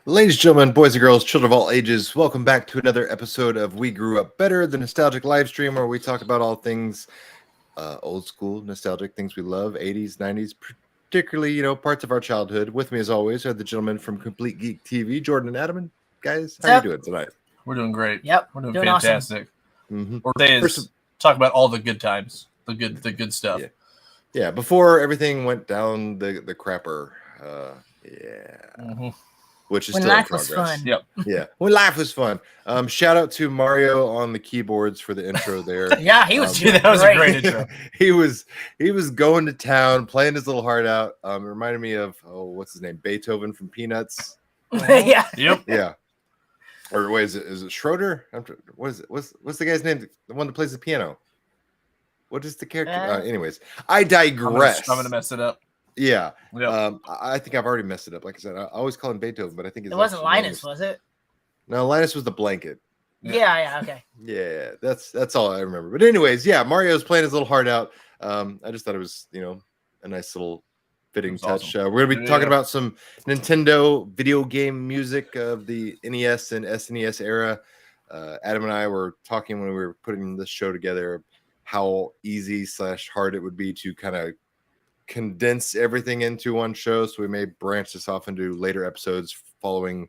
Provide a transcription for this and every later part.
Ladies and gentlemen, boys and girls, children of all ages, welcome back to another episode of We Grew Up Better, the nostalgic live stream where we talk about all things old school, nostalgic, things we love, 80s, 90s, particularly, parts of our childhood. With me, as always, are the gentlemen from Complete Geek TV, Jordan and Adam. Guys, how are you doing tonight? We're doing great. Yep, we're doing fantastic. Awesome. Or today is talk about all the good times, the good stuff. Yeah. Before everything went down the crapper. Which is when still life in progress. Was fun. Yep. Yeah. When life was fun. Shout out to Mario on the keyboards for the intro there. Yeah, he was. That was a great intro. he was going to town, playing his little heart out. It reminded me of what's his name? Beethoven from Peanuts. Yeah. Yep. Yeah. Or wait, is it Schroeder? What is it? What's the guy's name? The one that plays the piano. What is the character? Anyways, I digress. I'm gonna mess it up. Yeah. Yep. I think I've already messed it up. Like I said, I always call him Beethoven, but I think it wasn't Linus, was it? No, Linus was the blanket. Yeah. Okay. Yeah, that's all I remember. But anyways, yeah, Mario's playing his little heart out. I just thought it was, a nice little fitting touch. Awesome. We're gonna be talking about some Nintendo video game music of the NES and SNES era. Adam and I were talking when we were putting this show together how easy / hard it would be to kind of condense everything into one show, so we may branch this off into later episodes following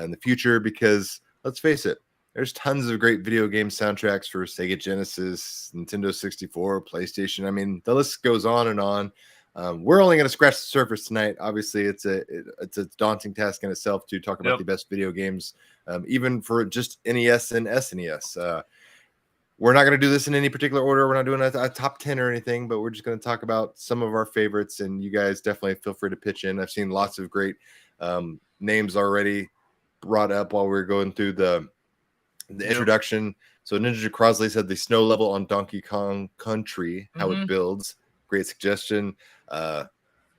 in the future, because let's face it, there's tons of great video game soundtracks for Sega Genesis, Nintendo 64, PlayStation. I mean, the list goes on and on. We're only going to scratch the surface tonight. Obviously, it's a daunting task in itself to talk about the best video games, even for just NES and SNES. We're not going to do this in any particular order. We're not doing a top 10 or anything, but we're just going to talk about some of our favorites, and you guys definitely feel free to pitch in. I've seen lots of great names already brought up while we were going through the introduction. So Ninja Crosley said the snow level on Donkey Kong Country, how it builds. Great suggestion.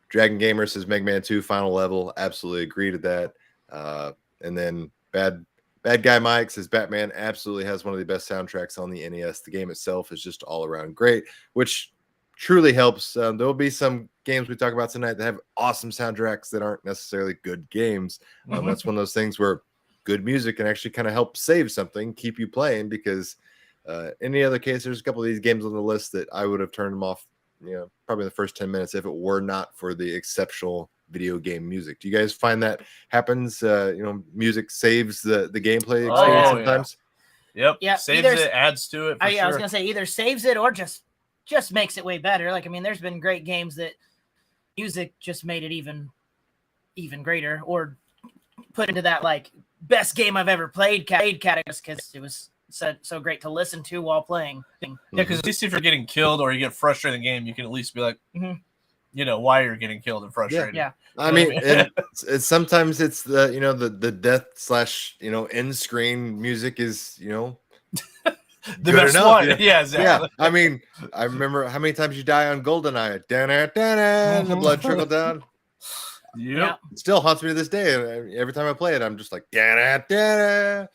Dragon Gamer says Mega Man 2 final level. Absolutely agree to that. And then Bad Guy Mike says Batman absolutely has one of the best soundtracks on the NES. The game itself is just all around great, which truly helps. There will be some games we talk about tonight that have awesome soundtracks that aren't necessarily good games. That's one of those things where good music can actually kind of help save something, keep you playing, because any other case, there's a couple of these games on the list that I would have turned them off, probably the first 10 minutes if it were not for the exceptional video game music. Do you guys find that happens? Music saves the gameplay experience sometimes. Yep. Saves it, adds to it. I was gonna say either saves it or just makes it way better. Like, I mean, there's been great games that music just made it even greater, or put into that like best game I've ever played category, because it was so great to listen to while playing. Yeah, because at least if you're getting killed or you get frustrated in the game, you can at least be like, why you're getting killed and frustrated. Yeah. I mean, it's sometimes it's the death / end screen music is the best enough, one. Yeah, exactly. Yeah. I mean, I remember how many times you die on GoldenEye. The blood trickle down. Yep. It still haunts me to this day. Every time I play it, I'm just like Yeah.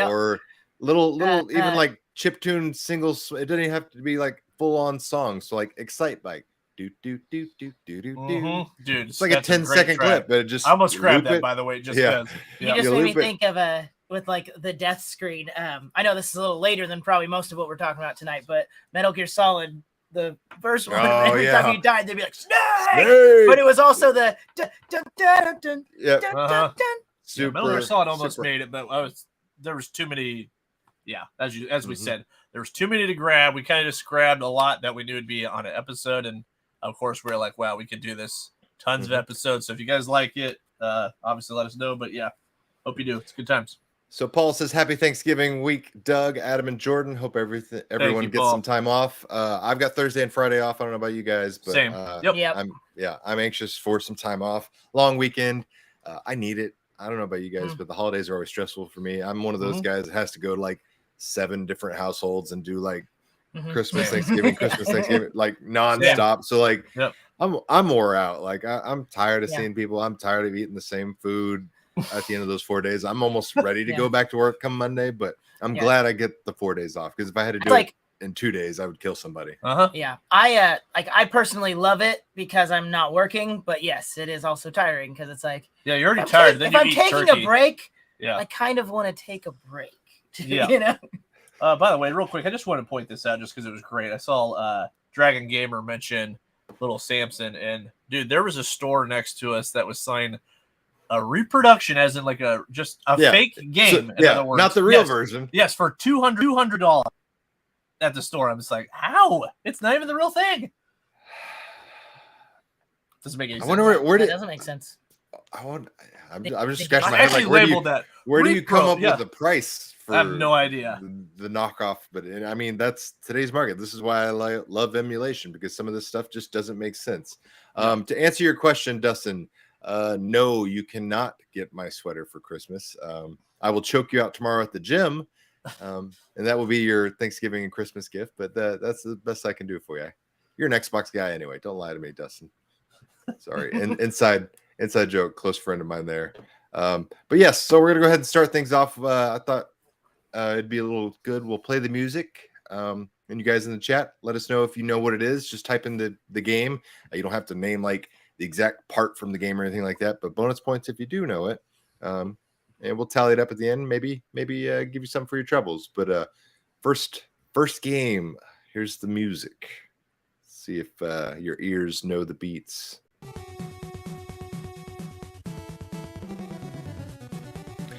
Or little even like chiptune singles. It doesn't even have to be like full on songs. So like Excite Bike. Do. Dude, it's like a 10-second clip, but it just I almost grabbed that, by the way. Just you just made me think of with like the death screen. I know this is a little later than probably most of what we're talking about tonight, but Metal Gear Solid, the first one, every time you died, they'd be like Snake! But it was also the dun dun dun dun dun dun. Super. Metal Gear Solid almost made it, but there was too many. Yeah, as we said, there was too many to grab. We kind of just grabbed a lot that we knew would be on an episode, and of course, we're like, wow, we could do this. Tons of episodes. So if you guys like it, obviously let us know. But yeah, hope you do. It's good times. So Paul says, happy Thanksgiving week, Doug, Adam, and Jordan. Hope everyone gets some time off. I've got Thursday and Friday off. I don't know about you guys, but same. I'm anxious for some time off. Long weekend. I need it. I don't know about you guys, but the holidays are always stressful for me. I'm one of those guys that has to go to like 7 different households and do like Christmas, Thanksgiving, like nonstop. So like, I'm wore out. Like I'm tired of seeing people. I'm tired of eating the same food at the end of those 4 days. I'm almost ready to go back to work come Monday, but I'm glad I get the 4 days off, because if I had to do in 2 days, I would kill somebody. Yeah, I personally love it because I'm not working, but yes, it is also tiring because it's like you're already tired. Then if you I'm eat taking turkey. a break, Yeah, I kind of want to take a break. Yeah. You know. By the way, real quick, I just want to point this out just because it was great. I saw Dragon Gamer mention Little Samson, and dude, there was a store next to us that was selling a reproduction, as in like a fake game. So, in other words. not the real version. Yes, for $200 at the store. I'm just like, how? It's not even the real thing. Doesn't make any sense. I wonder where that doesn't make sense. I'm just scratching my I head. actually Like, labeled that. Where do you come up Yeah. with the price for? I have no idea. The knockoff, but I mean that's today's market. This is why I love emulation, because some of this stuff just doesn't make sense. To answer your question, Dustin, no, you cannot get my sweater for Christmas. I will choke you out tomorrow at the gym, and that will be your Thanksgiving and Christmas gift. But that's the best I can do for you. You're an Xbox guy anyway. Don't lie to me, Dustin. Sorry, inside joke, close friend of mine there. But yes, so we're gonna go ahead and start things off. I thought it'd be a little good. We'll play the music, and you guys in the chat, let us know if you know what it is. Just type in the game. You don't have to name like the exact part from the game or anything like that, but bonus points if you do know it. And we'll tally it up at the end. Maybe give you some for your troubles. But first game. Here's the music. See if your ears know the beats.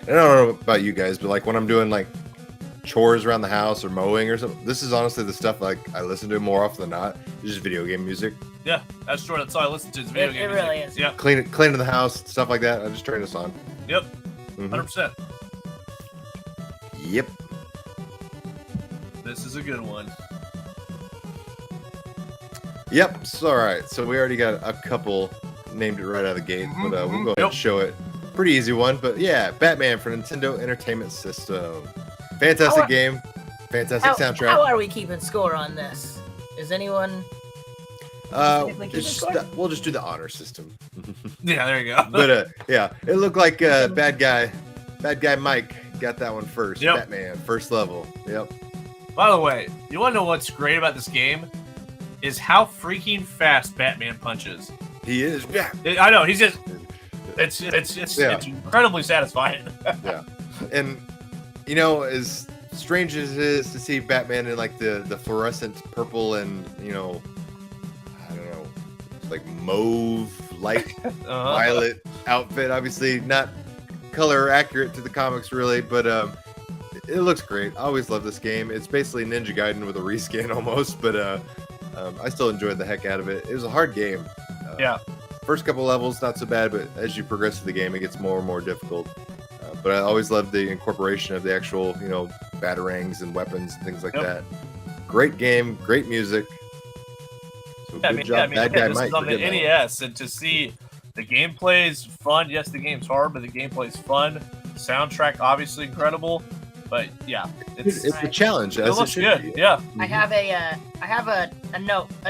I don't know about you guys, but like when I'm doing like chores around the house or mowing or something, this is honestly the stuff like I listen to more often than not. It's just video game music. Yeah, that's true. That's all I listen to is video game music. It really is. Yeah. Cleaning the house, stuff like that. I just turn this on. Yep. Mhm. 100%. Yep. This is a good one. Yep. So, all right. So we already got a couple named it right out of the gate, but we'll go ahead and show it. Pretty easy one, but yeah, Batman for Nintendo Entertainment System. Fantastic game. Fantastic soundtrack. How are we keeping score on this? Is anyone? We'll just do the honor system. Yeah, there you go. But yeah, it looked like bad guy Mike got that one first. Yep. Batman, first level. Yep. By the way, you want to know what's great about this game? Is how freaking fast Batman punches. He is. Yeah. I know. He's just. It's incredibly satisfying. Yeah. And you know, as strange as it is to see Batman in like the fluorescent purple and I don't know, like mauve light violet outfit, obviously not color accurate to the comics really, but it looks great. I always love this game. It's basically Ninja Gaiden with a reskin almost, but I still enjoyed the heck out of it. It was a hard game. Yeah. First couple levels, not so bad, but as you progress through the game, it gets more and more difficult. But I always loved the incorporation of the actual, batarangs and weapons and things like that. Great game, great music. So good job, bad guy this Mike. is on the NES, and to see the gameplay is fun. Yes, the game's hard, but the gameplay is fun. Soundtrack obviously incredible, but yeah, it's a challenge. It looks good. Be. Yeah, I have a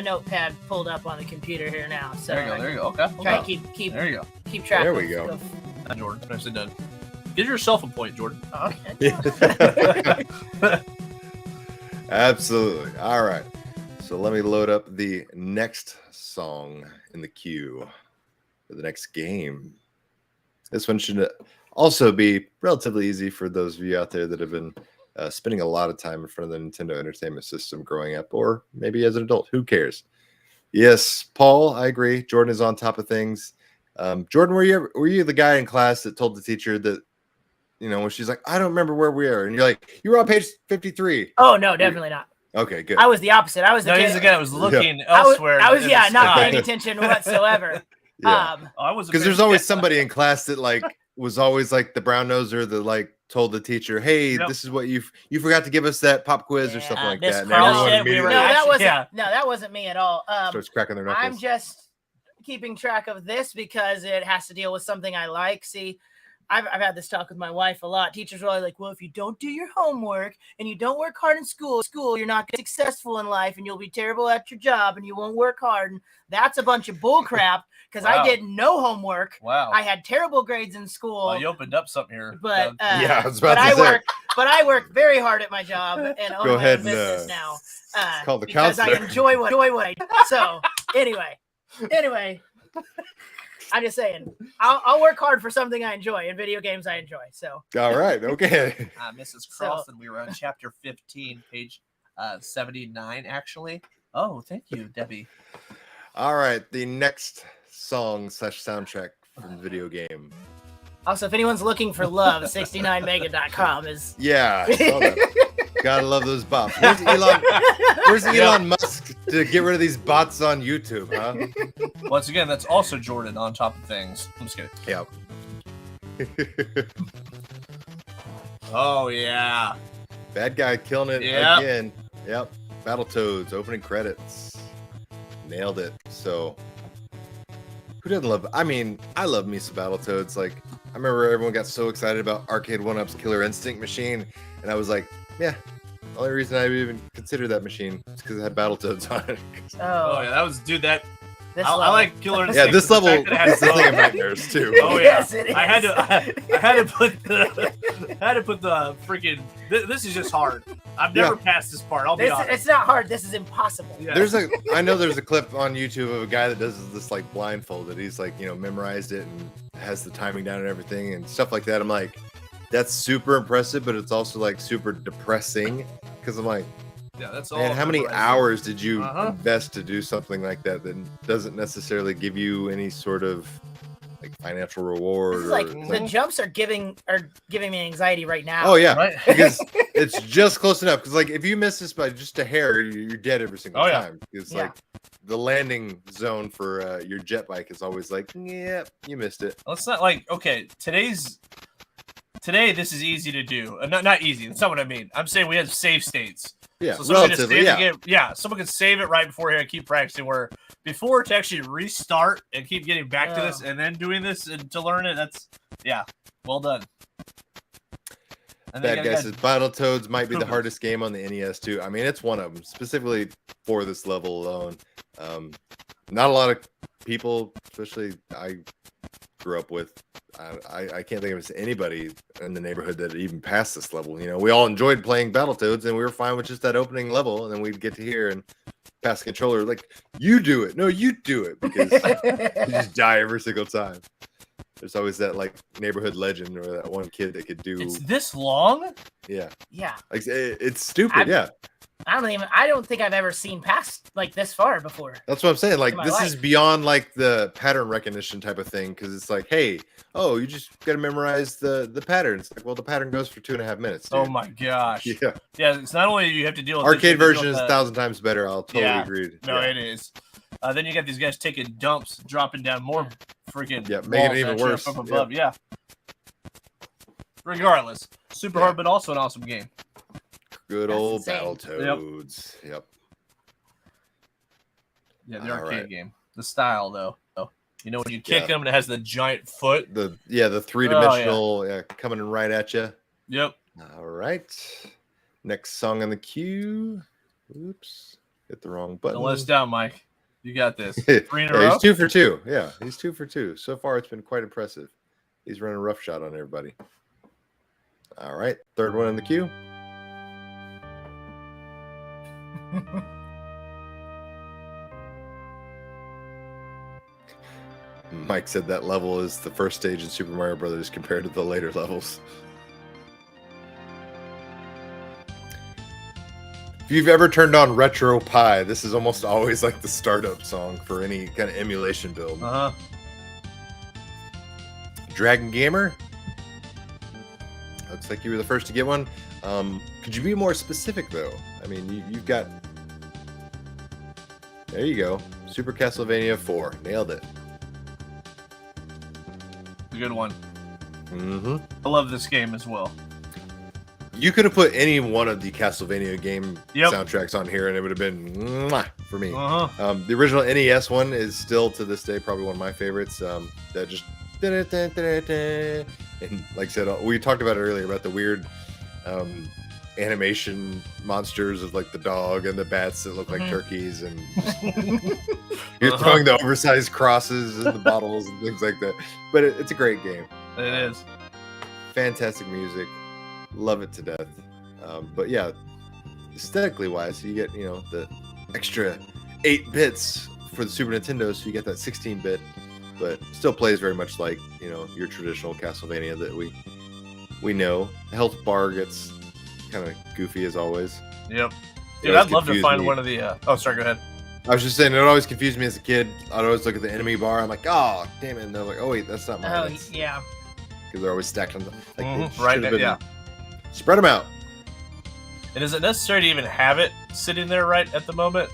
notepad pulled up on the computer here now. So there you go. Okay. Try to keep there you go. Keep track. There we go. Jordan, nicely done. Give yourself a point, Jordan. Okay. Absolutely. All right. So let me load up the next song in the queue for the next game. This one should also be relatively easy for those of you out there that have been spending a lot of time in front of the Nintendo Entertainment System growing up, or maybe as an adult. Who cares? Yes, Paul, I agree. Jordan is on top of things. Jordan, were you the guy in class that told the teacher that, when she's like, I don't remember where we are, and you're like, you were on page 53? Oh no, definitely not. Okay, good. I was the opposite. I was the kid. He's the guy that was looking elsewhere. I was not paying attention whatsoever. Yeah. I was because there's always somebody in class that like was always like the brown noser that like told the teacher, hey, this is what you forgot to give us that pop quiz or something like that. And everyone immediately that wasn't me at all. Starts cracking their knuckles. I'm just keeping track of this because it has to deal with something I like. See, I've had this talk with my wife a lot. Teachers are always like, well, if you don't do your homework and you don't work hard in school, you're not successful in life and you'll be terrible at your job and you won't work hard. And that's a bunch of bull crap because I did no homework. Wow. I had terrible grades in school. Well, you opened up something here. But I was about to say. But I work very hard at my job and own my own business now. It's called the because counselor. I enjoy what I do. So anyway, I'm just saying, I'll work hard for something I enjoy, and video games I enjoy. So all right, okay. Mrs. Carlson, we were on chapter 15, page 79, actually. Oh, thank you, Debbie. All right, the next song/soundtrack from the video game. Also, if anyone's looking for love, 69mega.com is. Yeah, I saw that. Gotta love those bots. Where's Elon Musk to get rid of these bots on YouTube, huh? Once again, that's also Jordan on top of things. I'm just kidding. Yep. Oh, yeah. Bad guy killing it again. Yep. Battletoads, opening credits. Nailed it. So, who doesn't love? I mean, I love me some Battletoads. Like, I remember everyone got so excited about Arcade 1-Up's Killer Instinct machine, and I was like, yeah. The only reason I even considered that machine is because it had Battletoads on it. Oh, yeah, that was, dude, that. I like Killer Instinct. Yeah, this level is the thing of nightmares too. Oh yeah, yes, it is. I had to put the freaking. This is just hard. I've never passed this part. I'll be honest. It's not hard. This is impossible. Yeah. I know there's a clip on YouTube of a guy that does this like blindfolded. He's like, memorized it and has the timing down and everything and stuff like that. I'm like, that's super impressive, but it's also like super depressing because I'm like, yeah, that's all. And how many hours did you invest to do something like that doesn't necessarily give you any sort of like financial reward? Like the jumps are giving me anxiety right now. Oh yeah, right? Because it's just close enough. Because like if you miss this by just a hair, you're dead every single time. Because like the landing zone for your jet bike is always like, yeah, you missed it. Well, it's not like today this is easy to do. Not easy. That's not what I mean. I'm saying we have save states. Yeah, so relatively, someone can save it right before here and keep practicing. Where before to actually restart and keep getting back to this and then doing this and to learn it, that's well done. And Bad guesses. Battletoads might be the hardest game on the NES too. I mean, it's one of them specifically for this level alone. Not a lot of people, especially I grew up with. I can't think of anybody in the neighborhood that even passed this level. We all enjoyed playing Battletoads, and we were fine with just that opening level. And then we'd get to here and pass the controller like, "You do it, no, you do it," because you just die every single time. There's always that like neighborhood legend or that one kid that could do. It's this long. Yeah. Like it's stupid. I don't think I've ever seen past like this far before. That's what I'm saying. Like this is beyond like the pattern recognition type of thing because it's like, hey, you just got to memorize the patterns. Like, well, the pattern goes for 2.5 minutes. Dude. Oh my gosh. Yeah. It's not only you have to deal with arcade version is 1,000 times better. I'll totally agree. No, it is. Then you got these guys taking dumps, dropping down more freaking making it even worse from above. Yeah. Regardless, super hard, but also an awesome game. Good old Battletoads. Yep. Yeah, the arcade game. The style, though. When you kick them and it has the giant foot. The 3-dimensional coming right at you. Yep. All right. Next song on the queue. Oops. Hit the wrong button. Don't let us down, Mike. You got this. 3 in a row? He's 2 for 2. Yeah, he's 2 for 2. So far, it's been quite impressive. He's running a rough shot on everybody. All right. Third one in the queue. Mike said that level is the first stage in Super Mario Brothers compared to the later levels. If you've ever turned on Retro Pie, this is almost always like the startup song for any kind of emulation build. Dragon Gamer? Looks like you were the first to get one. Could you be more specific, though? I mean, you've got... There you go. Super Castlevania 4. Nailed it. A good one. Mm-hmm. I love this game as well. You could have put any one of the Castlevania game soundtracks on here, and it would have been mwah for me. The original NES one is still, to this day, probably one of my favorites. That just... And like I said, we talked about it earlier about the weird animation monsters of like the dog and the bats that look like turkeys, and you're throwing the oversized crosses in the bottles and things like that. But it's a great game. It is. Fantastic music. Love it to death. But yeah, aesthetically wise, you get, the extra 8 bits for the Super Nintendo, so you get that 16-bit, but still plays very much like, your traditional Castlevania that we know. The health bar gets kind of goofy as always. Yep. Dude, I'd love to find one of the... Oh, sorry, go ahead. I was just saying, it always confused me as a kid. I'd always look at the enemy bar. I'm like, oh, damn it. And they're like, oh, wait, that's not mine. Oh, yeah. Because they're always stacked on the... Right, yeah. Spread them out. And is it necessary to even have it sitting there right at the moment?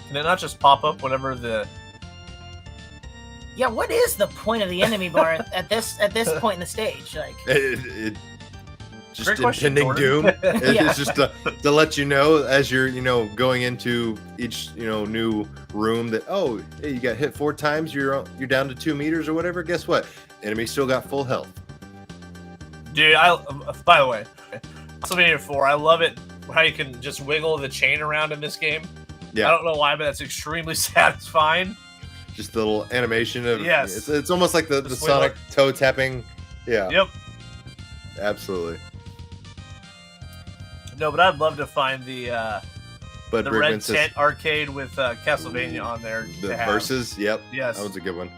Can it not just pop up whenever the... Yeah, what is the point of the enemy bar at this point in the stage? Like, it just Great question, impending doom. It's just to let you know as you're going into each new room that, oh, hey, you got hit 4 times, you're down to 2 meters or whatever. Guess what? Enemy still got full health. Dude, by the way, Castlevania 4, I love it how you can just wiggle the chain around in this game. Yeah. I don't know why, but that's extremely satisfying. Just the little animation of it's almost like the Sonic toe tapping. Yeah. Yep. Absolutely. No, but I'd love to find the Bud Red Brickman says, Tent arcade with Castlevania on there. the verses. Yep. Yes. That was a good one.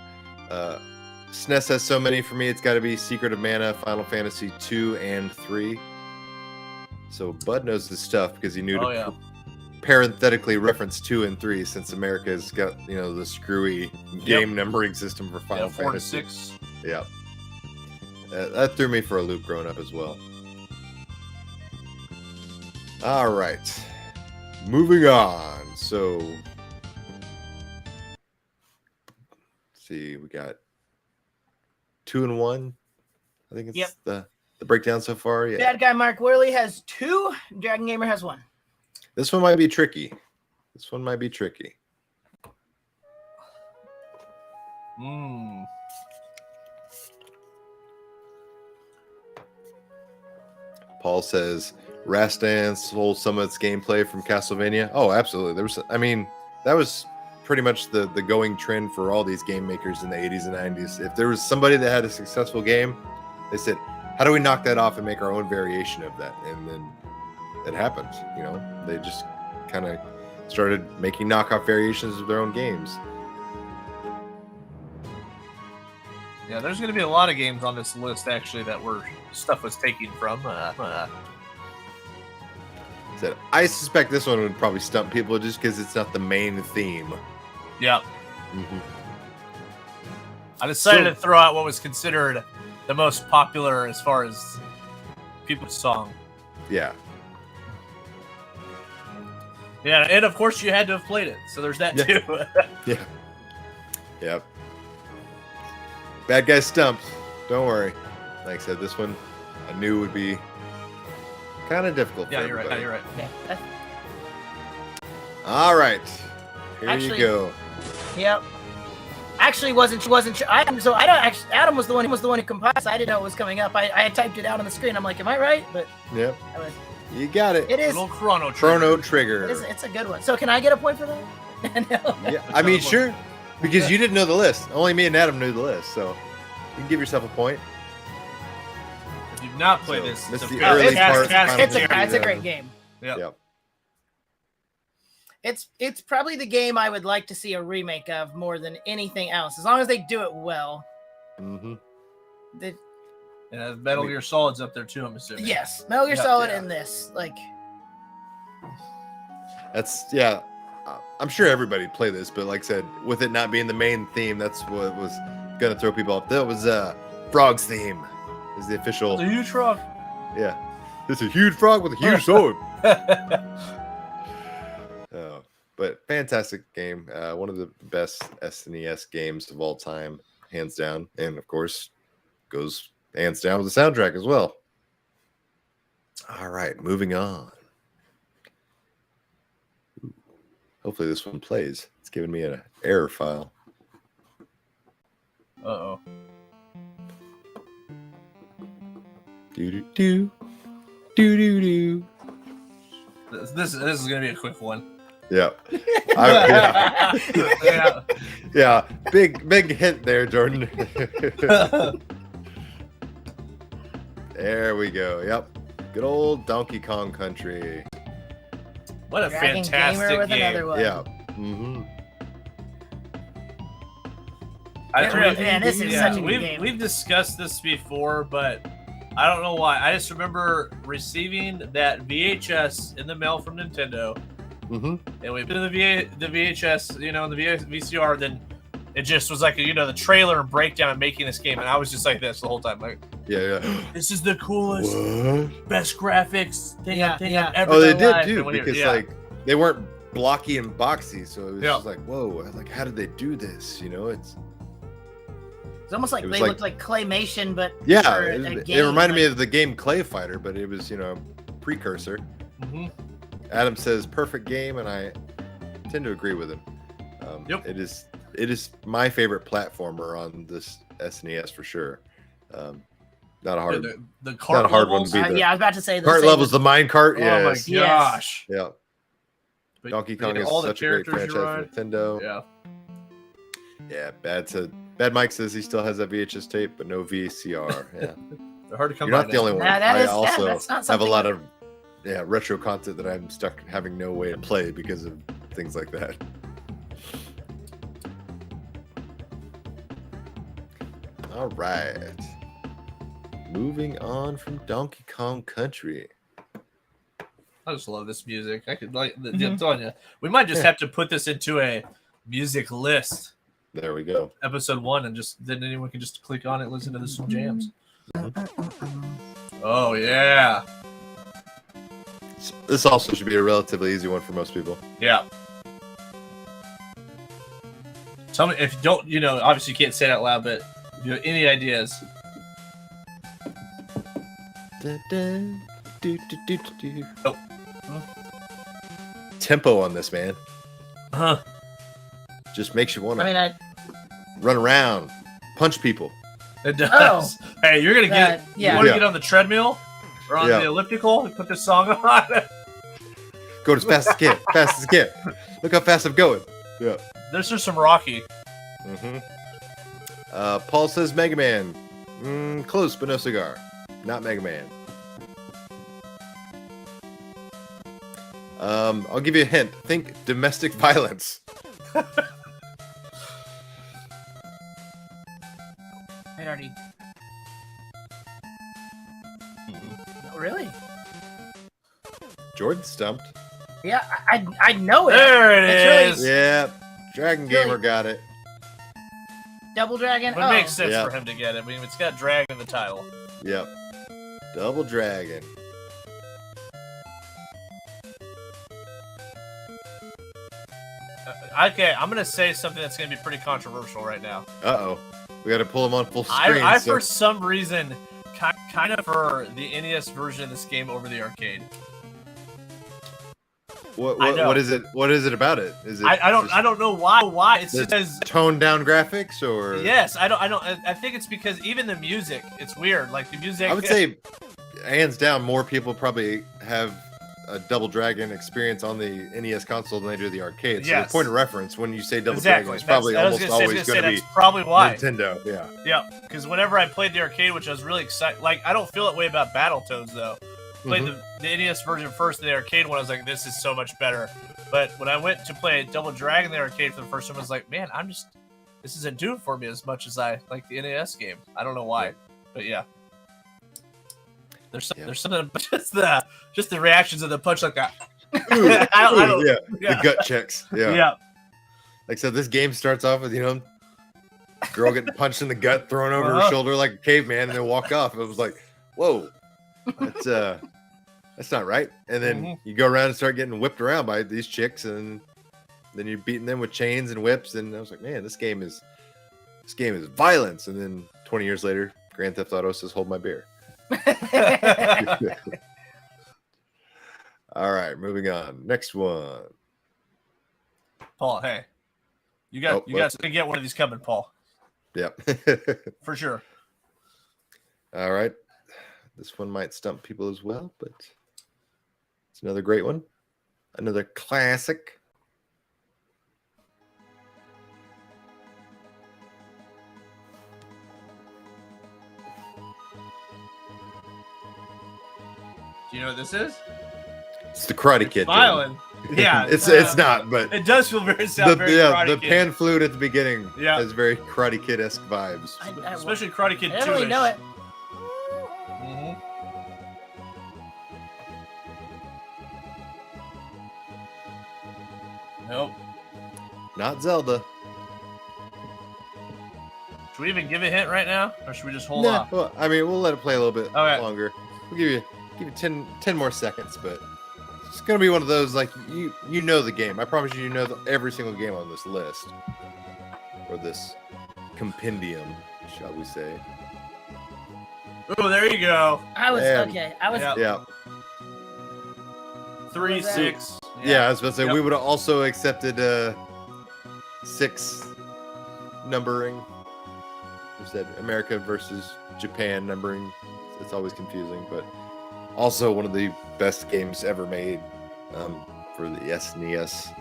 SNES has so many for me. It's got to be Secret of Mana, Final Fantasy 2 and 3. So Bud knows his stuff because he knew to parenthetically reference 2 and 3, since America's got the screwy game numbering system for Final Fantasy 4 to 6. Yeah, that threw me for a loop growing up as well. All right, moving on. So, let's see, we got 2 and 1. I think it's the breakdown so far. Yeah. Bad guy Mark Worley has 2. Dragon Gamer has 1. This one might be tricky. Paul says Rastan stole some of its gameplay from Castlevania. Oh, absolutely. That was pretty much the going trend for all these game makers in the 80s and 90s. If there was somebody that had a successful game, they said, how do we knock that off and make our own variation of that? And then it happened. They just kind of started making knockoff variations of their own games. Yeah, there's going to be a lot of games on this list actually that stuff was taken from. I suspect this one would probably stump people just because it's not the main theme. Yeah. I decided to throw out what was considered the most popular as far as people's song. Yeah. Yeah, and of course you had to have played it, so there's that too. Yeah. Yep. Bad guy stumped. Don't worry. Like I said, this one I knew would be kind of difficult. Yeah, for you're everybody. right. Yeah. All right. Here you go. Yep. Actually, wasn't sure. Adam was the one who compiled. So I didn't know it was coming up. I had typed it out on the screen. I'm like, am I right? But yep. You got it. It is a little Chrono Trigger. It's a good one. So can I get a point for that? No. Yeah, I mean, sure. Because you didn't know the list. Only me and Adam knew the list, so you can give yourself a point. If you've not played this, it's the early part. It's a great game. Yep. It's probably the game I would like to see a remake of more than anything else, as long as they do it well. Mm-hmm. And Metal Gear Solid's up there too, I'm assuming. Yes, Metal Gear Solid and this, I'm sure everybody played this, but like I said, with it not being the main theme, that's what was gonna throw people off. That was Frog's theme. Is the official. It's a huge frog. Yeah, it's a huge frog with a huge sword. But fantastic game. One of the best SNES games of all time, hands down, and of course, goes hands down with the soundtrack as well. All right, moving on. Hopefully this one plays. It's giving me an error file. Do do do do do do. This is gonna be a quick one. Yeah. Yeah. Yeah. Big hint there, Jordan. There we go. Yep. Good old Donkey Kong Country. What a Dragon fantastic Gamer with game. another one. Yeah. Mm-hmm. Man, this is such a good game. We've discussed this before, but I don't know why. I just remember receiving that VHS in the mail from Nintendo, and we put in the VHS, you know, the VCR. Then it just was like, you know, the trailer and breakdown of making this game, and I was just like this the whole time, like, Yeah. this is the coolest, What? best graphics thing I've ever. Oh, they in my did life. too, And when you're- because like they weren't blocky and boxy, so it was Yeah. just like, whoa, like how did they do this? You know, it's almost like it was they like- looked like claymation, but yeah. for a It game, reminded me like- of the game Clay Fighter, but it was, you know, precursor. Mhm. Adam says perfect game, and I tend to agree with him. Yep. It is my favorite platformer on this SNES for sure. Not a hard the not cart a hard one levels. to beat. The yeah, I was about to say the cart same levels, as- the mine cart. Oh Yes. my gosh! Yeah. But Donkey Kong you is know, all the such a great characters franchise you for Nintendo. Yeah. Yeah, Bad Mike says he still has that VHS tape, but no VCR. Yeah, They're hard to come you're by not the now. only one. That I is- also that's not have a something- lot of retro content that I'm stuck having no way to play because of things like that. All right, moving on from Donkey Kong Country. I just love this music. I could like I'm telling you, we might just have to put this into a music list, There we go. episode 1, and just then anyone can just click on it, listen to some jams. Oh yeah, This also should be a relatively easy one for most people. yeah. Tell me if you don't, you know, obviously you can't say it out loud, but if you have any ideas. Oh. Tempo on this, man, Huh. just makes you want I to mean, run around, punch people. It does. Hey, you're gonna get. yeah. You want to Yeah. get on the treadmill or on Yeah. the elliptical and put this song on. Go as fast as you can. Fast as you can. Look how fast I'm going. Yeah. There's just some Rocky. Mm-hmm. Paul says Mega Man. Close, but no cigar. Not Mega Man. I'll give you a hint. Think domestic violence. I already. Oh, really? Jordan stumped. Yeah, I know it. There it It's is. really- Yeah. Dragon Really? Gamer got it. Double Dragon. It makes sense Yeah. for him to get it. I mean, it's got Dragon in the title. Yep. Double Dragon. Okay, I'm gonna say something that's gonna be pretty controversial right now. Uh-oh. We got to pull him on full screen. I so- for some reason, kind of prefer the NES version of this game over the arcade. I know. What is it? What is it about it? Is it? I just don't know why. It's the because toned down graphics, or yes, I think it's because even the music, it's weird. Like the music. I would say, hands down, more people probably have a Double Dragon experience on the NES console than they do the arcade. So Yes. the point of reference when you say Double exactly. Dragon, it's probably I was almost gonna say always going to be that's probably why. Nintendo. Yeah. Yeah, because whenever I played the arcade, which I was really excited, like I don't feel that way about Battletoads though. Played the NES version first, the arcade one. I was like, this is so much better. But when I went to play Double Dragon in the arcade for the first time, I was like, man, this isn't doing for me as much as I like the NES game. I don't know why, but yeah. There's something about just the reactions of the punch like that. Ooh, I don't- yeah. yeah. The gut checks. Yeah. Yeah. Like so, this game starts off with girl getting punched in the gut, thrown over her Uh-huh. shoulder like a caveman, and then walk off. It was like, whoa, that's not right. And then Mhm. you go around and start getting whipped around by these chicks, and then you're beating them with chains and whips. And I was like, man, this game is violence. And then 20 years later, Grand Theft Auto says, hold my beer. All right, moving on. Next one. Paul, hey, you Oh, got to get one of these coming, Paul, Yep. for sure. All right. This one might stump people as well, but it's another great one. Another classic. Do you know what this is? It's the Karate Kid. Smiling. Yeah, it's not, but it does feel very Karate the Kid. pan flute at the beginning Yeah. has very Karate Kid-esque vibes. Especially Karate Kid 2. I don't really know it. Nope. Not Zelda. Should we even give a hint right now, or should we just hold Nah, off? well, I mean, we'll let it play a little bit Okay. longer. We'll give you 10 more seconds, but it's gonna be one of those like you know the game. I promise you know every single game on this list or this compendium, shall we say? Oh, there you go. I was Man. okay. I was. Yeah. Yeah, 3, was that? 6. yeah. I was about to say Yep. we would have also accepted 6 numbering. You said America versus Japan numbering. It's always confusing, but also one of the best games ever made for the SNES.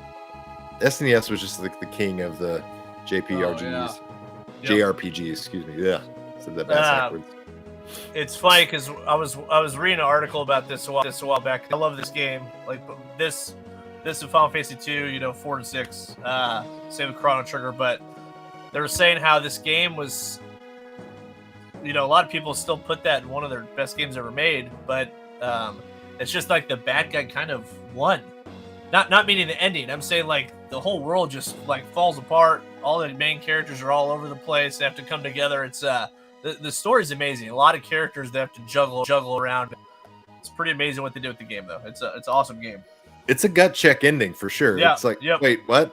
SNES was just like the king of the JPRGs. Oh, yeah. JRPGs, excuse me. Yeah, said that backwards. It's funny because I was reading an article about this a while back. I love this game. Like this is Final Fantasy 2, 4 and 6. Same with Chrono Trigger, but they were saying how this game was, a lot of people still put that in one of their best games ever made, but it's just like the bad guy kind of won. Not meaning the ending. I'm saying like the whole world just like falls apart. All the main characters are all over the place. They have to come together. It's the story's amazing. A lot of characters they have to juggle around. It's pretty amazing what they do with the game though. It's an awesome game. It's a gut check ending for sure. Yeah, It's like, yep. wait, what?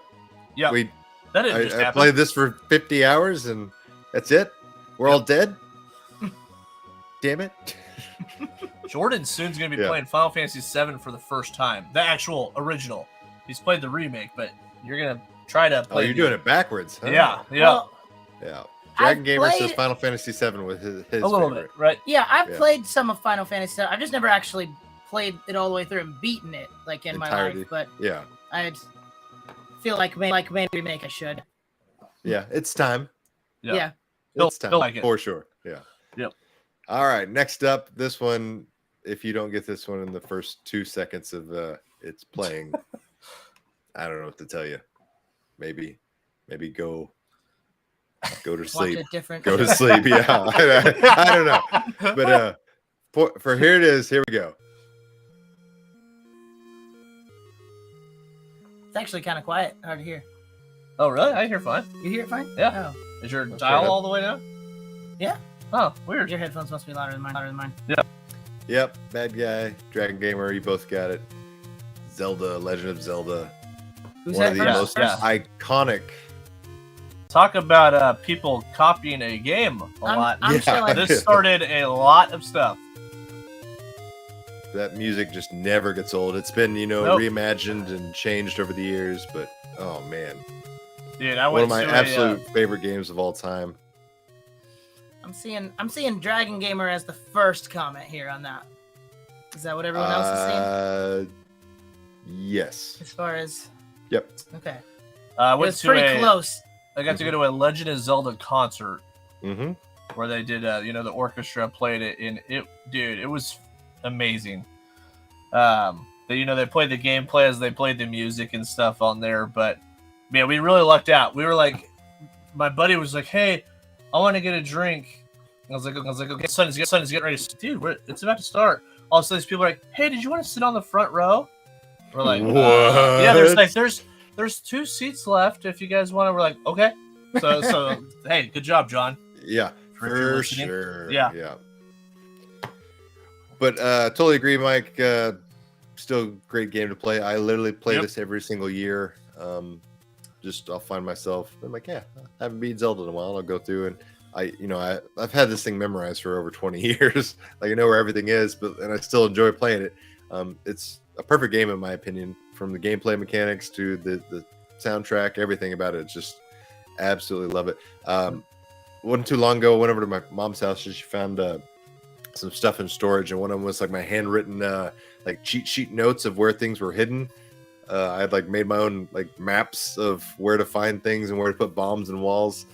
Yeah, Wait, that didn't just I happen. played this for 50 hours and that's it? We're all dead? Damn it. Jordan soon's gonna be Yeah. playing Final Fantasy VII for the first time. The actual original. He's played the remake, but you're gonna try to Oh, play. you're doing it backwards, huh? Yeah. Well, Yeah. I've Dragon Gamer says played- Final Fantasy VII was his a little favorite. bit, right? yeah, I've Yeah. played some of Final Fantasy. I've just never actually played it all the way through and beaten it like in my Entirety. life. But Yeah. I feel like main remake I should. Yeah. It's time. Yeah. Yeah. It's time He'll like it. for sure. Yeah. Yep. All right. Next up, this one. If you don't get this one in the first 2 seconds of it's playing, I don't know what to tell you. Maybe go to Watch sleep. a different. Go to sleep. Yeah. I don't know. But for here it is. Here we go. It's actually kind of quiet. Hard to hear. Oh, really? I hear fine. You hear it fine? Yeah. Oh. Is your Let's dial try it. all the way down? Yeah. Oh, weird. Your headphones must be louder than mine. Yep. Bad guy. Dragon Gamer. You both got it. Zelda. Legend of Zelda. Who's One of that the first? most Yeah. iconic. Talk about people copying a game a lot. I'm Yeah. chilling. This started a lot of stuff. That music just never gets old. It's been, Nope. reimagined and changed over the years, but oh man. Dude, I One went of my to absolute favorite games of all time. I'm seeing Dragon Gamer as the first comment here on that. Is that what everyone else is seeing? Yes. As far as Yep. okay, I it went was to pretty close. I got to go to a Legend of Zelda concert Mm-hmm. where they did, the orchestra played it, and it was amazing. They played the gameplay as they played the music and stuff on there, but man, we really lucked out. We were like, my buddy was like, "Hey, I want to get a drink." I was like, "Okay, son is getting ready." Dude, it's about to start. All of a sudden, these people are like, "Hey, did you want to sit on the front row?" We're like, What? "Yeah." There's 2 seats left if you guys want to. We're like, "Okay." So hey, good job, John. Yeah, For for listening. sure. Yeah. But totally agree, Mike. Still great game to play. I literally play Yep. this every single year. I'll find myself. I'm like, yeah, I haven't beat Zelda in a while. I'll go through and I've had this thing memorized for over 20 years. Like I know where everything is, and I still enjoy playing it. It's a perfect game in my opinion, from the gameplay mechanics to the soundtrack, everything about it. It's just absolutely love it. Wasn't too long ago, I went over to my mom's house and she found some stuff in storage, and one of them was like my handwritten like cheat sheet notes of where things were hidden. I had like made my own like maps of where to find things and where to put bombs and walls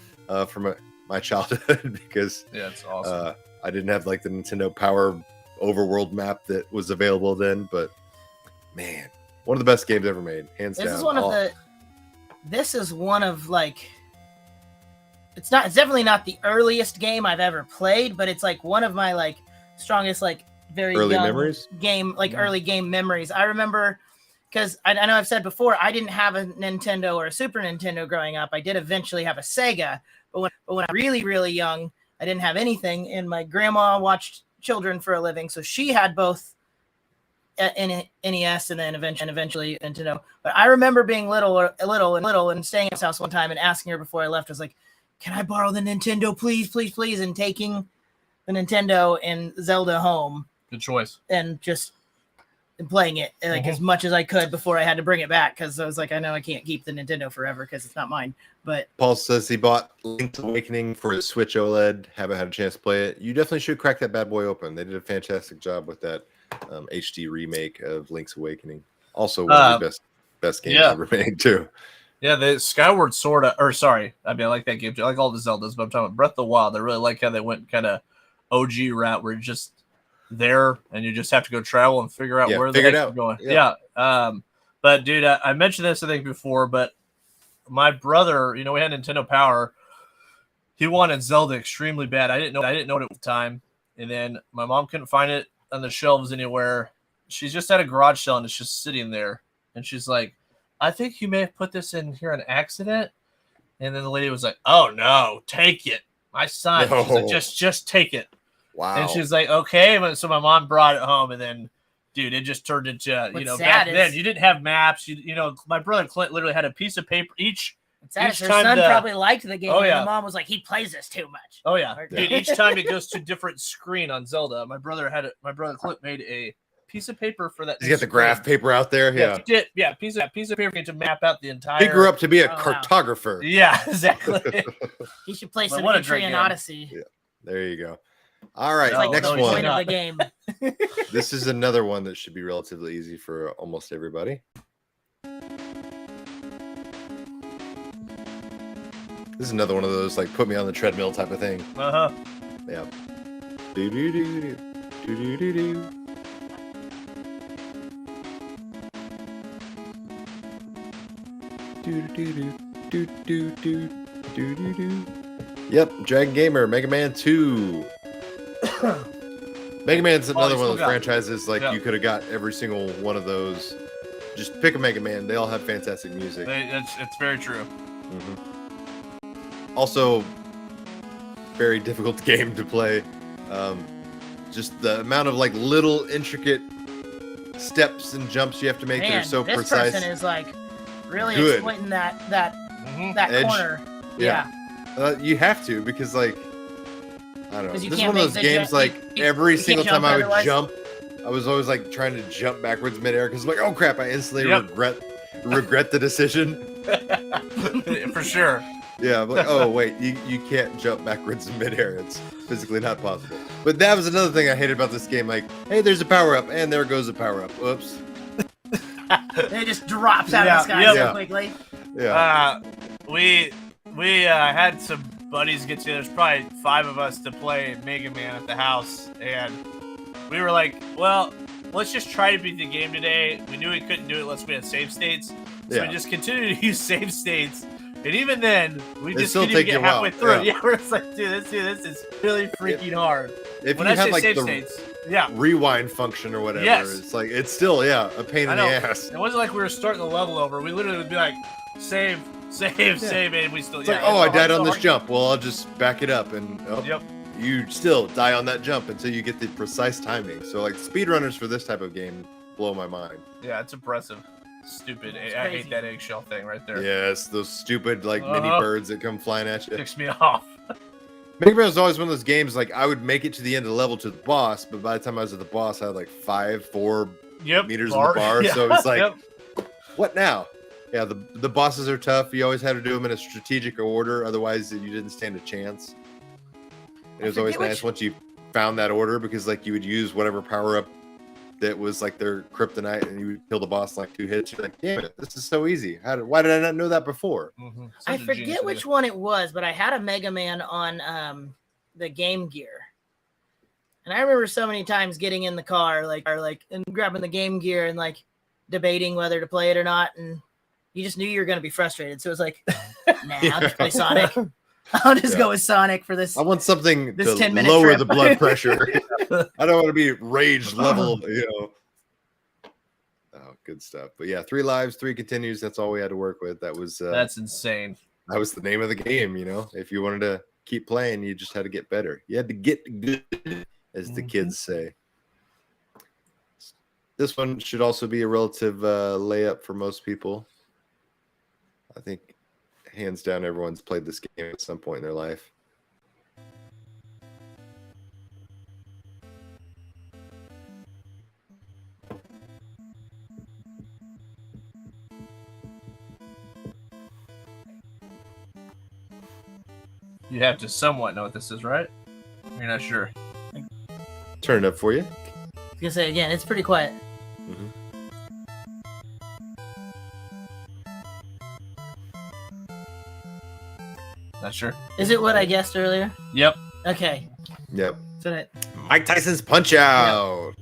from my childhood because it's awesome. I didn't have like the Nintendo Power overworld map that was available then, but man, one of the best games ever made, hands down. This is one of like, it's definitely not the earliest game I've ever played, but it's like one of my like strongest like very early young memories. Early game memories. I remember because I know I've said before I didn't have a Nintendo or a Super Nintendo growing up. I did eventually have a Sega, but when I was really, really young, I didn't have anything, and my grandma watched children for a living, so she had both NES and then eventually Nintendo. But I remember being little and staying at his house one time and asking her before I left, I was like, "Can I borrow the Nintendo, please, please, please?" And taking the Nintendo and Zelda home. Good choice. And just playing it like as much as I could before I had to bring it back because I was like, I know I can't keep the Nintendo forever because it's not mine. But Paul says he bought Link's Awakening for his Switch OLED. Haven't had a chance to play it. You definitely should crack that bad boy open. They did a fantastic job with that HD remake of Link's Awakening. Also one of the best games ever made too. Yeah, the Skyward Sword, I like that game too. I like all the Zeldas, but I'm talking about Breath of the Wild. I really like how they went kind of OG route where you're just there and you just have to go travel and figure out where the heck you're going. Yeah. But dude, I mentioned this I think before, but my brother, we had Nintendo Power. He wanted Zelda extremely bad. I didn't know it at the time, and then my mom couldn't find it on the shelves anywhere. She's just at a garage sale and it's just sitting there, and she's like, "I think you may have put this in here on accident." And then the lady was like, "Oh no, take it, my son." No. She's like, just take it. Wow. And she's like, "Okay." So my mom brought it home, and then, dude, it just turned into, back then you didn't have maps. My brother Clint literally had a piece of paper each. Her son probably liked the game. And the mom was like, "He plays this too much." Oh yeah, dude. Each time it goes to a different screen on Zelda. My brother Clint made a piece of paper for that. He's got the graph paper out there. Yeah, piece of paper to map out the entire. He grew up to be a cartographer. Yeah, exactly. He should play some Etrian Odyssey. Yeah, there you go. All right, next one. Point of the game. This is another one that should be relatively easy for almost everybody. This is another one of those like put me on the treadmill type of thing. Yeah. Do do do do do do do. Do do do do do do do do do. Yep, Dragon Gamer, Mega Man 2. Mega Man's another one of those franchises like you could have got every single one of those. Just pick a Mega Man. They all have fantastic music. It's very true. Also, very difficult game to play. Just the amount of like little intricate steps and jumps you have to make that are so precise. This person is like really exploiting that edge. Corner. Yeah. You have to because like I don't know. This is one of those games like every single time I would jump, I was always like trying to jump backwards midair because like, oh crap, I instantly regret the decision. For sure. Yeah, I'm like, oh wait, you can't jump backwards in midair. It's physically not possible. But that was another thing I hated about this game. Like, hey, there's a power up, and there goes a power up. Whoops. It just drops out of the sky so quickly. Yeah. We had some buddies get together. There's probably 5 of us to play Mega Man at the house, and we were like, well, let's just try to beat the game today. We knew we couldn't do it unless we had save states, so we just continued to use save states. And even then, we just couldn't even get halfway through it. Yeah, we're just like, dude, this is really freaking hard. If when you I had say like save the states, rewind function or whatever, it's like it's still a pain in the ass. It wasn't like we were starting the level over. We literally would be like, save, and we still. It's like, I died on this jump. Well, I'll just back it up, and you still die on that jump until you get the precise timing. So like speedrunners for this type of game blow my mind. Yeah, it's impressive. Stupid. I hate that eggshell thing right there. Yes, those stupid like mini birds that come flying at you. Ticks me off. Mega Man was always one of those games like I would make it to the end of the level to the boss, but by the time I was at the boss, I had like 4 meters in the bar. So it was like, what now? Yeah, the bosses are tough. You always had to do them in a strategic order, otherwise you didn't stand a chance. It was always nice once you found that order because like you would use whatever power up that was like their kryptonite, and you would kill the boss in like 2 hits. You're like, damn it, this is so easy. Why did I not know that before? I forget which one it was, but I had a Mega Man on the Game Gear, and I remember so many times getting in the car, and grabbing the Game Gear and like debating whether to play it or not, and you just knew you were going to be frustrated. So it was like, nah, I'll just play Sonic. I'll just go with Sonic for this. I want something this to 10-minute lower trip. the blood pressure. I don't want to be rage level, Oh, good stuff. But yeah, 3 lives, 3 continues. That's all we had to work with. That was that's insane. That was the name of the game. If you wanted to keep playing, you just had to get better. You had to get good, as the kids say. This one should also be a relative layup for most people. I think hands down, everyone's played this game at some point in their life. You have to somewhat know what this is, right? You're not sure. Turn it up for you. I was gonna say again, it's pretty quiet. Not sure. Is it what I guessed earlier? Yep. Okay. Yep. So Mike Tyson's Punch Out.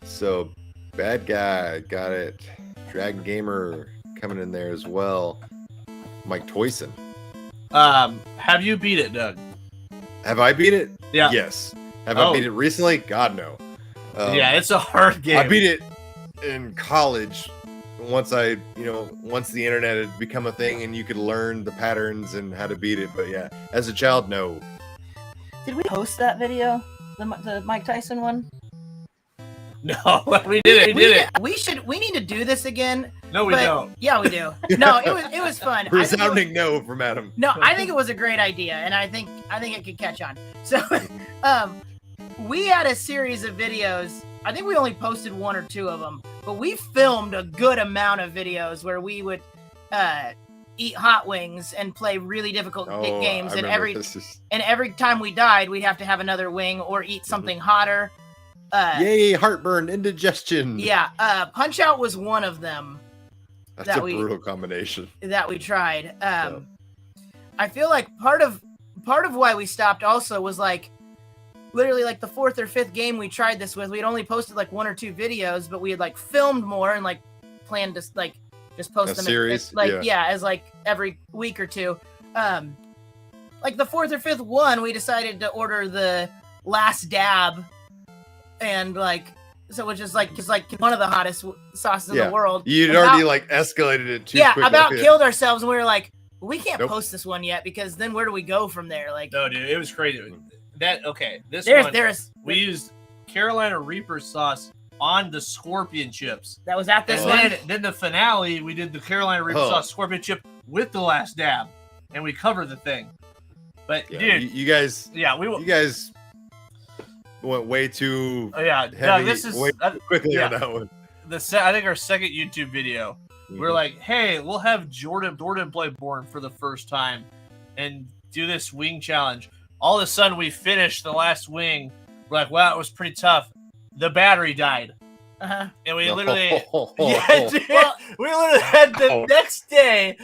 So, bad guy, got it. Dragon Gamer coming in there as well. Mike Tyson. Have you beat it, Doug? Have I beat it? Yeah. Yes. Have I beat it recently? God, no. Yeah, it's a hard game. I beat it in college once the internet had become a thing and you could learn the patterns and how to beat it. But yeah, as a child, no. did we post that video? The Mike Tyson one? No, we did it. We did it. We need to do this again. No, we don't. Yeah, we do. No, it was fun. Resounding no from Adam. No, I think it was a great idea, and I think it could catch on. So, we had a series of videos. I think we only posted 1 or 2 of them, but we filmed a good amount of videos where we would eat hot wings and play really difficult games, and every time we died, we'd have to have another wing or eat something hotter. Yay, heartburn, indigestion. Yeah, Punch Out was one of them. That's a brutal combination that we tried. I feel like part of why we stopped also was like literally like the 4th or 5th game we tried this with. We had only posted like 1 or 2 videos, but we had like filmed more and like planned to like just post them series, as like every week or 2. Like the 4th or 5th one, we decided to order the Last Dab, and like. So which is like one of the hottest sauces in the world. You'd already like escalated it too quickly. About killed ourselves, and we were like, we can't post this one yet because then where do we go from there? Like, no, dude, it was crazy. We used Carolina Reaper sauce on the scorpion chips. That was at this one. Then the finale, we did the Carolina Reaper sauce scorpion chip with the Last Dab, and we covered the thing. But dude, you guys, you guys went way too heavy, quickly on that one. I think our second YouTube video, we're like, hey, we'll have Jordan play Born for the first time and do this wing challenge. All of a sudden, we finished the last wing. We're like, wow, it was pretty tough. The battery died. And we literally, we literally had the next day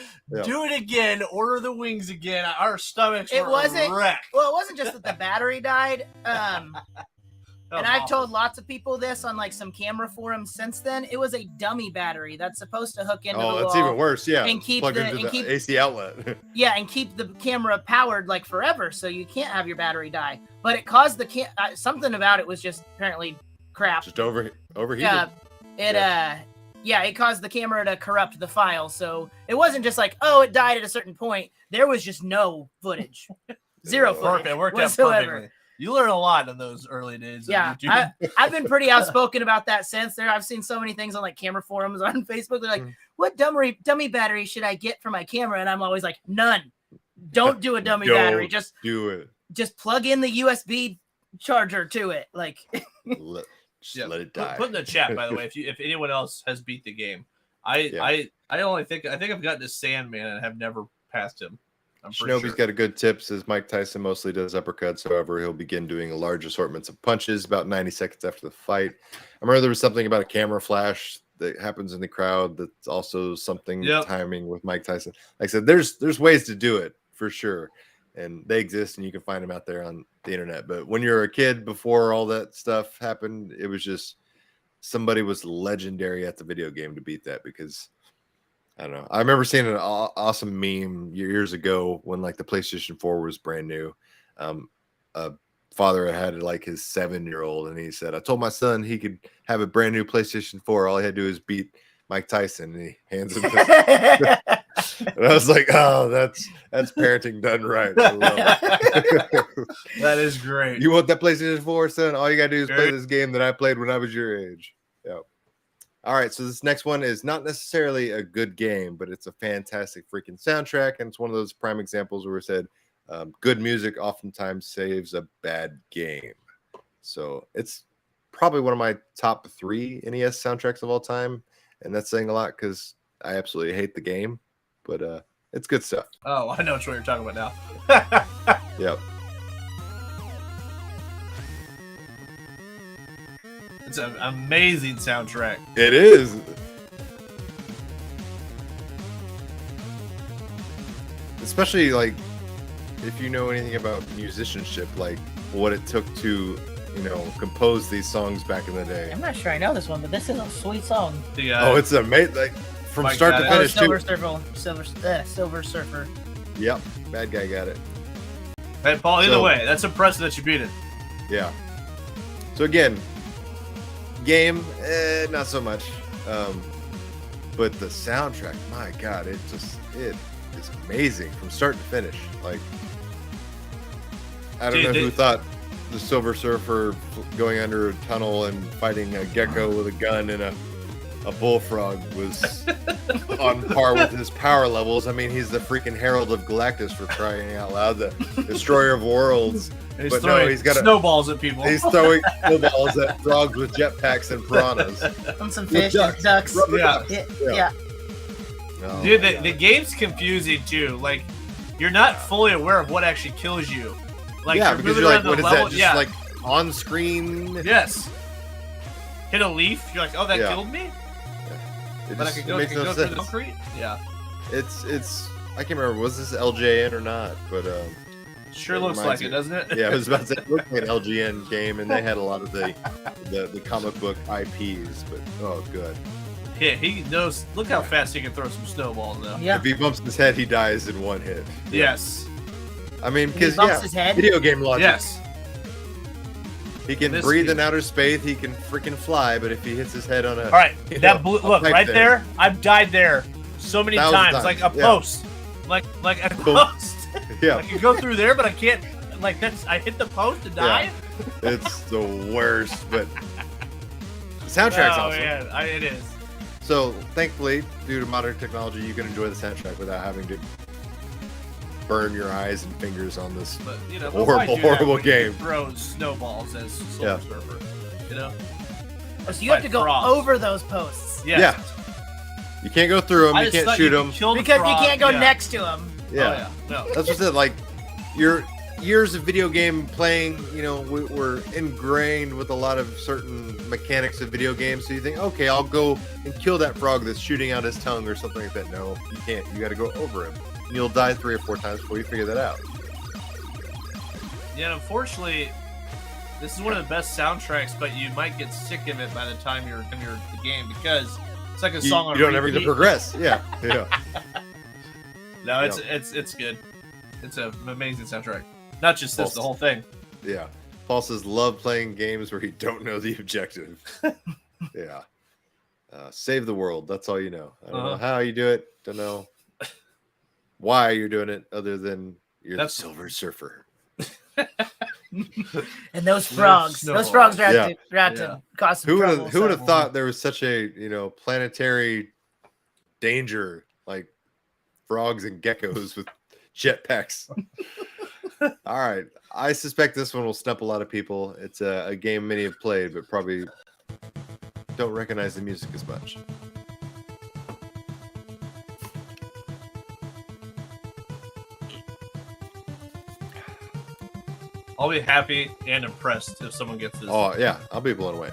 do it again, order the wings again. Our stomachs were wrecked. Well, it wasn't just that the battery died. And I've told lots of people this on like some camera forums since then. It was a dummy battery that's supposed to hook into the wall. Oh, that's even worse. Yeah, and keep the AC outlet. Yeah, and keep the camera powered like forever, so you can't have your battery die. But it caused something about it was just apparently crap. Just overheated. It caused the camera to corrupt the file. So it wasn't just like, oh, it died at a certain point. There was just no footage, zero footage. It worked out perfectly. You learn a lot in those early days. Yeah, I've been pretty outspoken about that since. I've seen so many things on like camera forums on Facebook. They're like, what dummy battery should I get for my camera? And I'm always like, none. Don't do a dummy battery. Just do it. Just plug in the USB charger to it. Like, let it die. Put in the chat, by the way, if anyone else has beat the game. I think I've gotten to Sandman and have never passed him. I'm for Shinobi's sure. got a good tip. Says Mike Tyson mostly does uppercuts. However, he'll begin doing large assortments of punches about 90 seconds after the fight. I remember there was something about a camera flash that happens in the crowd. That's also something timing with Mike Tyson. Like I said, there's ways to do it for sure, and they exist, and you can find them out there on the internet. But when you're a kid, before all that stuff happened, it was just somebody was legendary at the video game to beat that, because I don't know. I remember seeing an awesome meme years ago when like the PlayStation 4 was brand new. A father had like his 7-year-old, and he said, "I told my son he could have a brand new PlayStation 4. All he had to do is beat Mike Tyson." And he hands him this. And I was like, "Oh, that's parenting done right." I love it. That is great. You want that PlayStation 4, son? All you gotta do is play this game that I played when I was your age. Yeah. All right, so this next one is not necessarily a good game, but it's a fantastic freaking soundtrack, and it's one of those prime examples where we said good music oftentimes saves a bad game. So it's probably one of my top 3 NES soundtracks of all time, and that's saying a lot because I absolutely hate the game, but it's good stuff. Oh, I know what you're talking about now. Yep. It's an amazing soundtrack. It is. Especially like if you know anything about musicianship, like what it took to, compose these songs back in the day. I'm not sure I know this one, but this is a sweet song. Oh, it's amazing. Like from Mike start to finish. Silver Surfer. Yep, bad guy got it. Hey, Paul, either way, that's impressive that you beat it. Yeah. So again, game, not so much. But the soundtrack, my God, it is amazing from start to finish. Like, I don't know who thought the Silver Surfer going under a tunnel and fighting a gecko with a gun and a bullfrog was on par with his power levels. I mean, he's the freaking Herald of Galactus, for crying out loud, the destroyer of worlds. He's But throwing no, he's got snowballs at people. He's throwing snowballs at frogs with jetpacks and piranhas. On some fish, ducks. Yeah. Yeah. Oh, dude, the game's confusing too. Like, you're not fully aware of what actually kills you. Like, yeah, because you're like, what is that? Just yeah. like on screen? Yes. Hit a leaf. You're like, oh, that Yeah. killed me. It But I just can go makes no through sense. the concrete. Yeah. It's. I can't remember. Was this LJN or not? But Sure it looks reminds like it, me- doesn't it? Yeah, I was about to say it looked like an LGN game, and they had a lot of the comic book IPs. But oh, good. Yeah, he knows. Look how fast he can throw some snowballs now. Yeah. If he bumps his head, he dies in one hit. Yes. I mean, He because bumps his head. video game logic. Yes. He can This breathe game- in outer space. He can freaking fly. But if he hits his head on a, All right, you that know, blue. a Look pipe right there. there. I've died there so many 1,000 times, times, like a yeah. post, like a Boom. post. Yeah, I can go through there, but I can't. Like that's. I hit the post and die. it's the worst. But the soundtrack's Oh awesome. man, it is. So thankfully, due to modern technology, you can enjoy the soundtrack without having to burn your eyes and fingers on this. But you know, Horrible, why do that horrible when you game. can throw snowballs as Silver Surfer. You know. Oh, so you have Fight to go frogs. over those posts Yes. Yeah, you can't go through them. I You just can't thought shoot you them. could kill the because frog, you can't go yeah. next to them. Yeah. Oh, yeah. No. That's what I said. Like your years of video game playing, were ingrained with a lot of certain mechanics of video games. So you think, okay, I'll go and kill that frog that's shooting out his tongue or something like that. No, you can't. You got to go over him. And you'll die 3 or 4 times before you figure that out. Yeah, unfortunately, this is one of the best soundtracks, but you might get sick of it by the time you're in the game because it's like a You, song on you don't ever get to repeat. progress. Yeah, yeah. No, it's good. It's an amazing soundtrack. Not just this, the whole thing. Yeah. Paul says, love playing games where you don't know the objective. Yeah. Save the world. That's all you know. I don't know how you do it. Don't know why you're doing it other than you're the Silver Surfer. And those frogs. snowballs. Those frogs are out Yeah. to cause some Who trouble. would have thought there was such a, planetary danger like frogs and geckos with jetpacks? All right. I suspect this one will stump a lot of people. It's a game many have played, but probably don't recognize the music as much. I'll be happy and impressed if someone gets this. Oh yeah, I'll be blown away.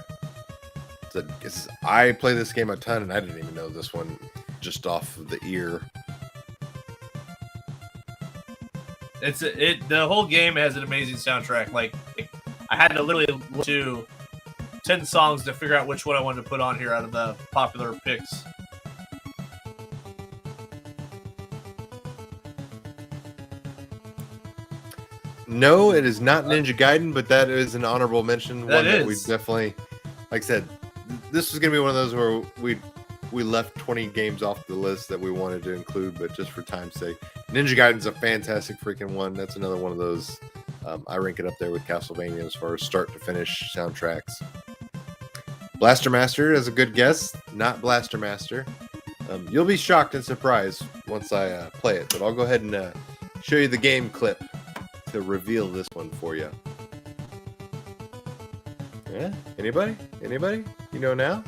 I play this game a ton, and I didn't even know this one just off of the ear. The whole game has an amazing soundtrack. Like I had to literally listen to 10 songs to figure out which one I wanted to put on here out of the popular picks. No, it is not Ninja Gaiden, but that is an honorable mention. That One that is. we definitely, like I said, this was gonna be one of those where we left 20 games off the list that we wanted to include, but just for time's sake, Ninja Gaiden's a fantastic freaking one. That's another one of those. I rank it up there with Castlevania as far as start to finish soundtracks. Blaster Master is a good guess, not Blaster Master. You'll be shocked and surprised once I play it, but I'll go ahead and show you the game clip to reveal this one for you. Yeah? Anybody? Anybody? You know now?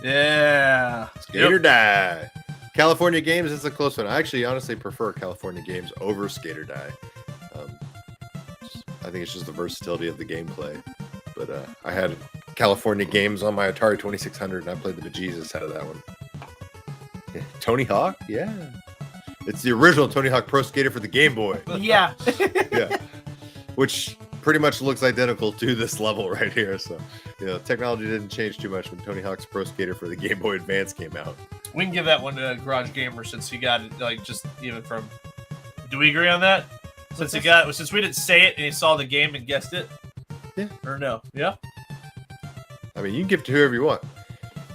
Yeah. Skate or Yep. Die. California Games is a close one. I actually honestly prefer California Games over Skate or Die. I think it's just the versatility of the gameplay. But I had California Games on my Atari 2600, and I played the bejesus out of that one. Yeah. Tony Hawk? Yeah. It's the original Tony Hawk Pro Skater for the Game Boy. Yeah. Yeah. Which pretty much looks identical to this level right here. So, technology didn't change too much when Tony Hawk's Pro Skater for the Game Boy Advance came out. We can give that one to Garage Gamer since he got it, like, just even from. Do we agree on that? Since we didn't say it and he saw the game and guessed it. Yeah. Or no? Yeah. I mean, you can give it to whoever you want.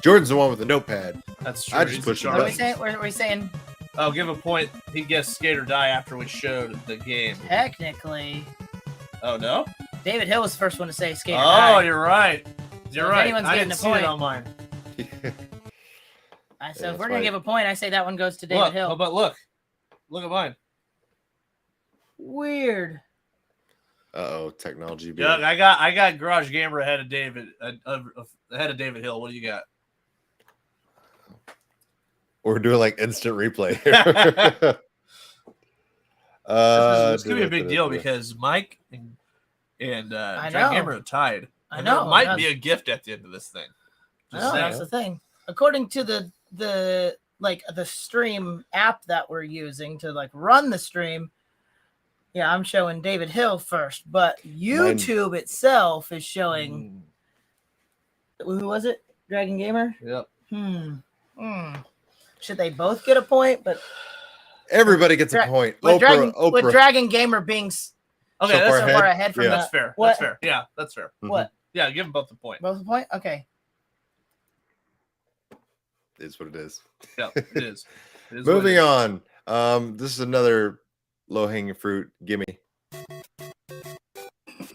Jordan's the one with the notepad. That's true. I just He's pushed in the What are we charge. button. saying? What are we saying? I'll give a point. He guessed Skate or Die after we showed the game. Technically, Oh no! David Hill was the first one to say Skate or Oh, Die. you're right. You're if right. anyone's I getting didn't a see it point- on mine. So that's if we're right. gonna give a point, I say that one goes to David Look, Hill. but look at mine. Weird. Uh-oh, technology. Yeah, I got Garage Gamer ahead of David Hill. What do you got? We're doing like instant replay. It's gonna be a big deal because Mike and I John know. Gamer are tied. I And know, There might that's- be a gift at the end of this thing. Just No, saying. that's the thing. According to the stream app that we're using to like run the stream, yeah, I'm showing David Hill first, but YouTube itself is showing who was it? Dragon Gamer? Yep. Should they both get a point? But Everybody gets a point. with Oprah. Dragon Gamer being Okay, So that's far so ahead? far ahead from Yeah. That's the fair. What? That's fair. Yeah, that's fair. what? Yeah, give them both the point. Both a point? Okay. Is what it is. Yeah, it is. It is Moving what it on. This is another low-hanging fruit. Gimme. is.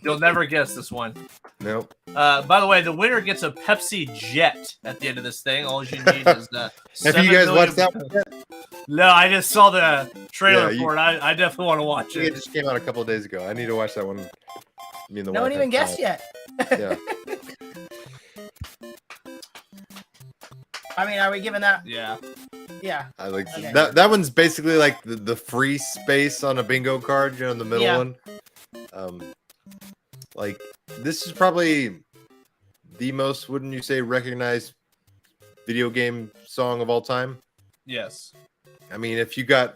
You'll never guess this one. Nope. By the way, the winner gets a Pepsi Jet at the end of this thing. All you need is Have you guys watched that one yet? No, I just saw the trailer Yeah, for it. I definitely want to watch It it. just came out a couple of days ago. I need to watch that one. Me and the No one wife even have guessed time. yet. Yeah. I mean, are we giving that? Yeah. Yeah. I like Okay. that one's basically like the free space on a bingo card, in the middle Yeah. one. Like this is probably the most, wouldn't you say, recognized video game song of all time? Yes. I mean, if you got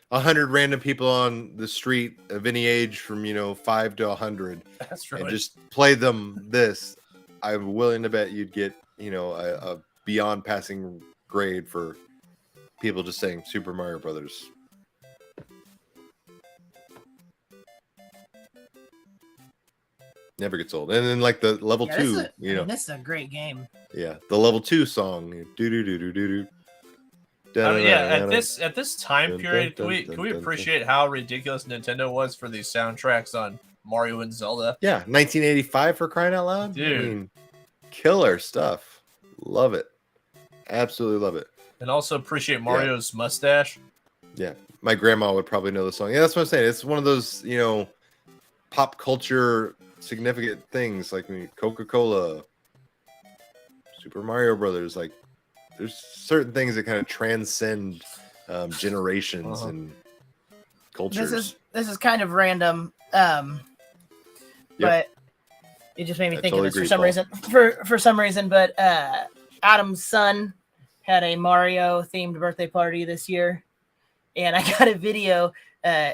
100 random people on the street of any age from 5 to 100 That's right. and just play them this, I'm willing to bet you'd get a beyond passing grade for people just saying Super Mario Brothers. Never gets old. And then like the level Yeah, this 2, is this is a great game. yeah, the level 2 song, do do do do do do. At this time period, can we appreciate how ridiculous Nintendo was for these soundtracks on Mario and Zelda? Yeah, 1985 for crying out loud. Dude. I mean, killer stuff. Love it. Absolutely love it. And also appreciate Mario's mustache. Yeah, my grandma would probably know the song. Yeah, that's what I'm saying. It's one of those, pop culture significant things like Coca-Cola, Super Mario Brothers. Like, there's certain things that kind of transcend generations and cultures. This is kind of random, but it just made me think totally of this agree, for some Paul. reason. For some reason, but Adam's son had a Mario themed birthday party this year, and I got a video.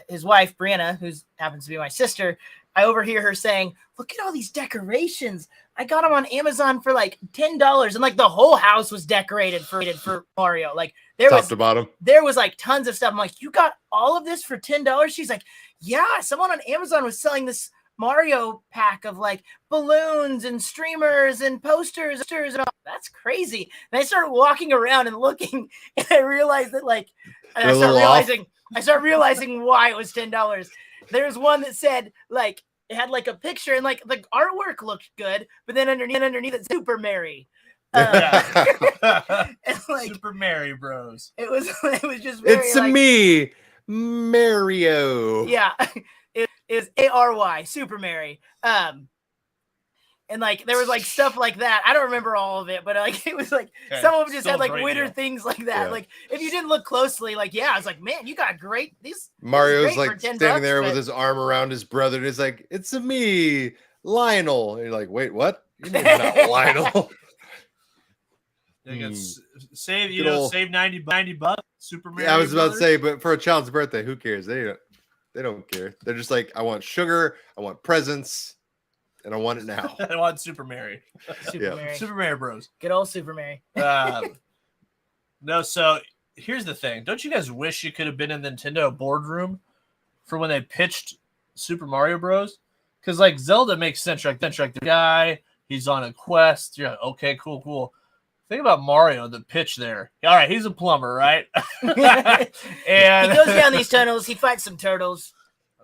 His wife Brianna, who happens to be my sister, I overhear her saying, "Look at all these decorations! I got them on Amazon for like $10, and like the whole house was decorated for Mario. Like Top to bottom. there was like tons of stuff. I'm like, you got all of this for $10? She's like, yeah. Someone on Amazon was selling this Mario pack of like balloons and streamers and posters and all. That's crazy. And I started walking around and looking, and I realized that like, and I start realizing why it was $10. There's one that said like it had like a picture and like the artwork looked good, but then underneath it Super Mary. And, like, Super Mario Bros. It was just very, It's me, Mario. Yeah, it is ARY Super Mary. And like there was like stuff like that. I don't remember all of it, but like it was like some of them just had like weirder things like that. Yeah. Like if you didn't look closely, like I was like, man, you got great. Mario's like $10 standing there but- with his arm around his brother, and he's like, "It's me, Lionel." And you're like, "Wait, what? You mean not Lionel?" They got save Good old- save $90 Super Mario. Yeah, I was about to Brothers. say, but for a child's birthday, who cares? They don't care. They're just like, I want sugar, I want presents, and I want it now. I want Super Mario. Super Mary. Super Mario Bros. Good old Super Mary. No, so here's the thing. Don't you guys wish you could have been in the Nintendo boardroom for when they pitched Super Mario Bros? Because like Zelda makes sense. Like the guy, he's on a quest. You're like, okay, cool. Think about Mario, the pitch there. All right, he's a plumber, right? And He goes down these tunnels. He fights some turtles.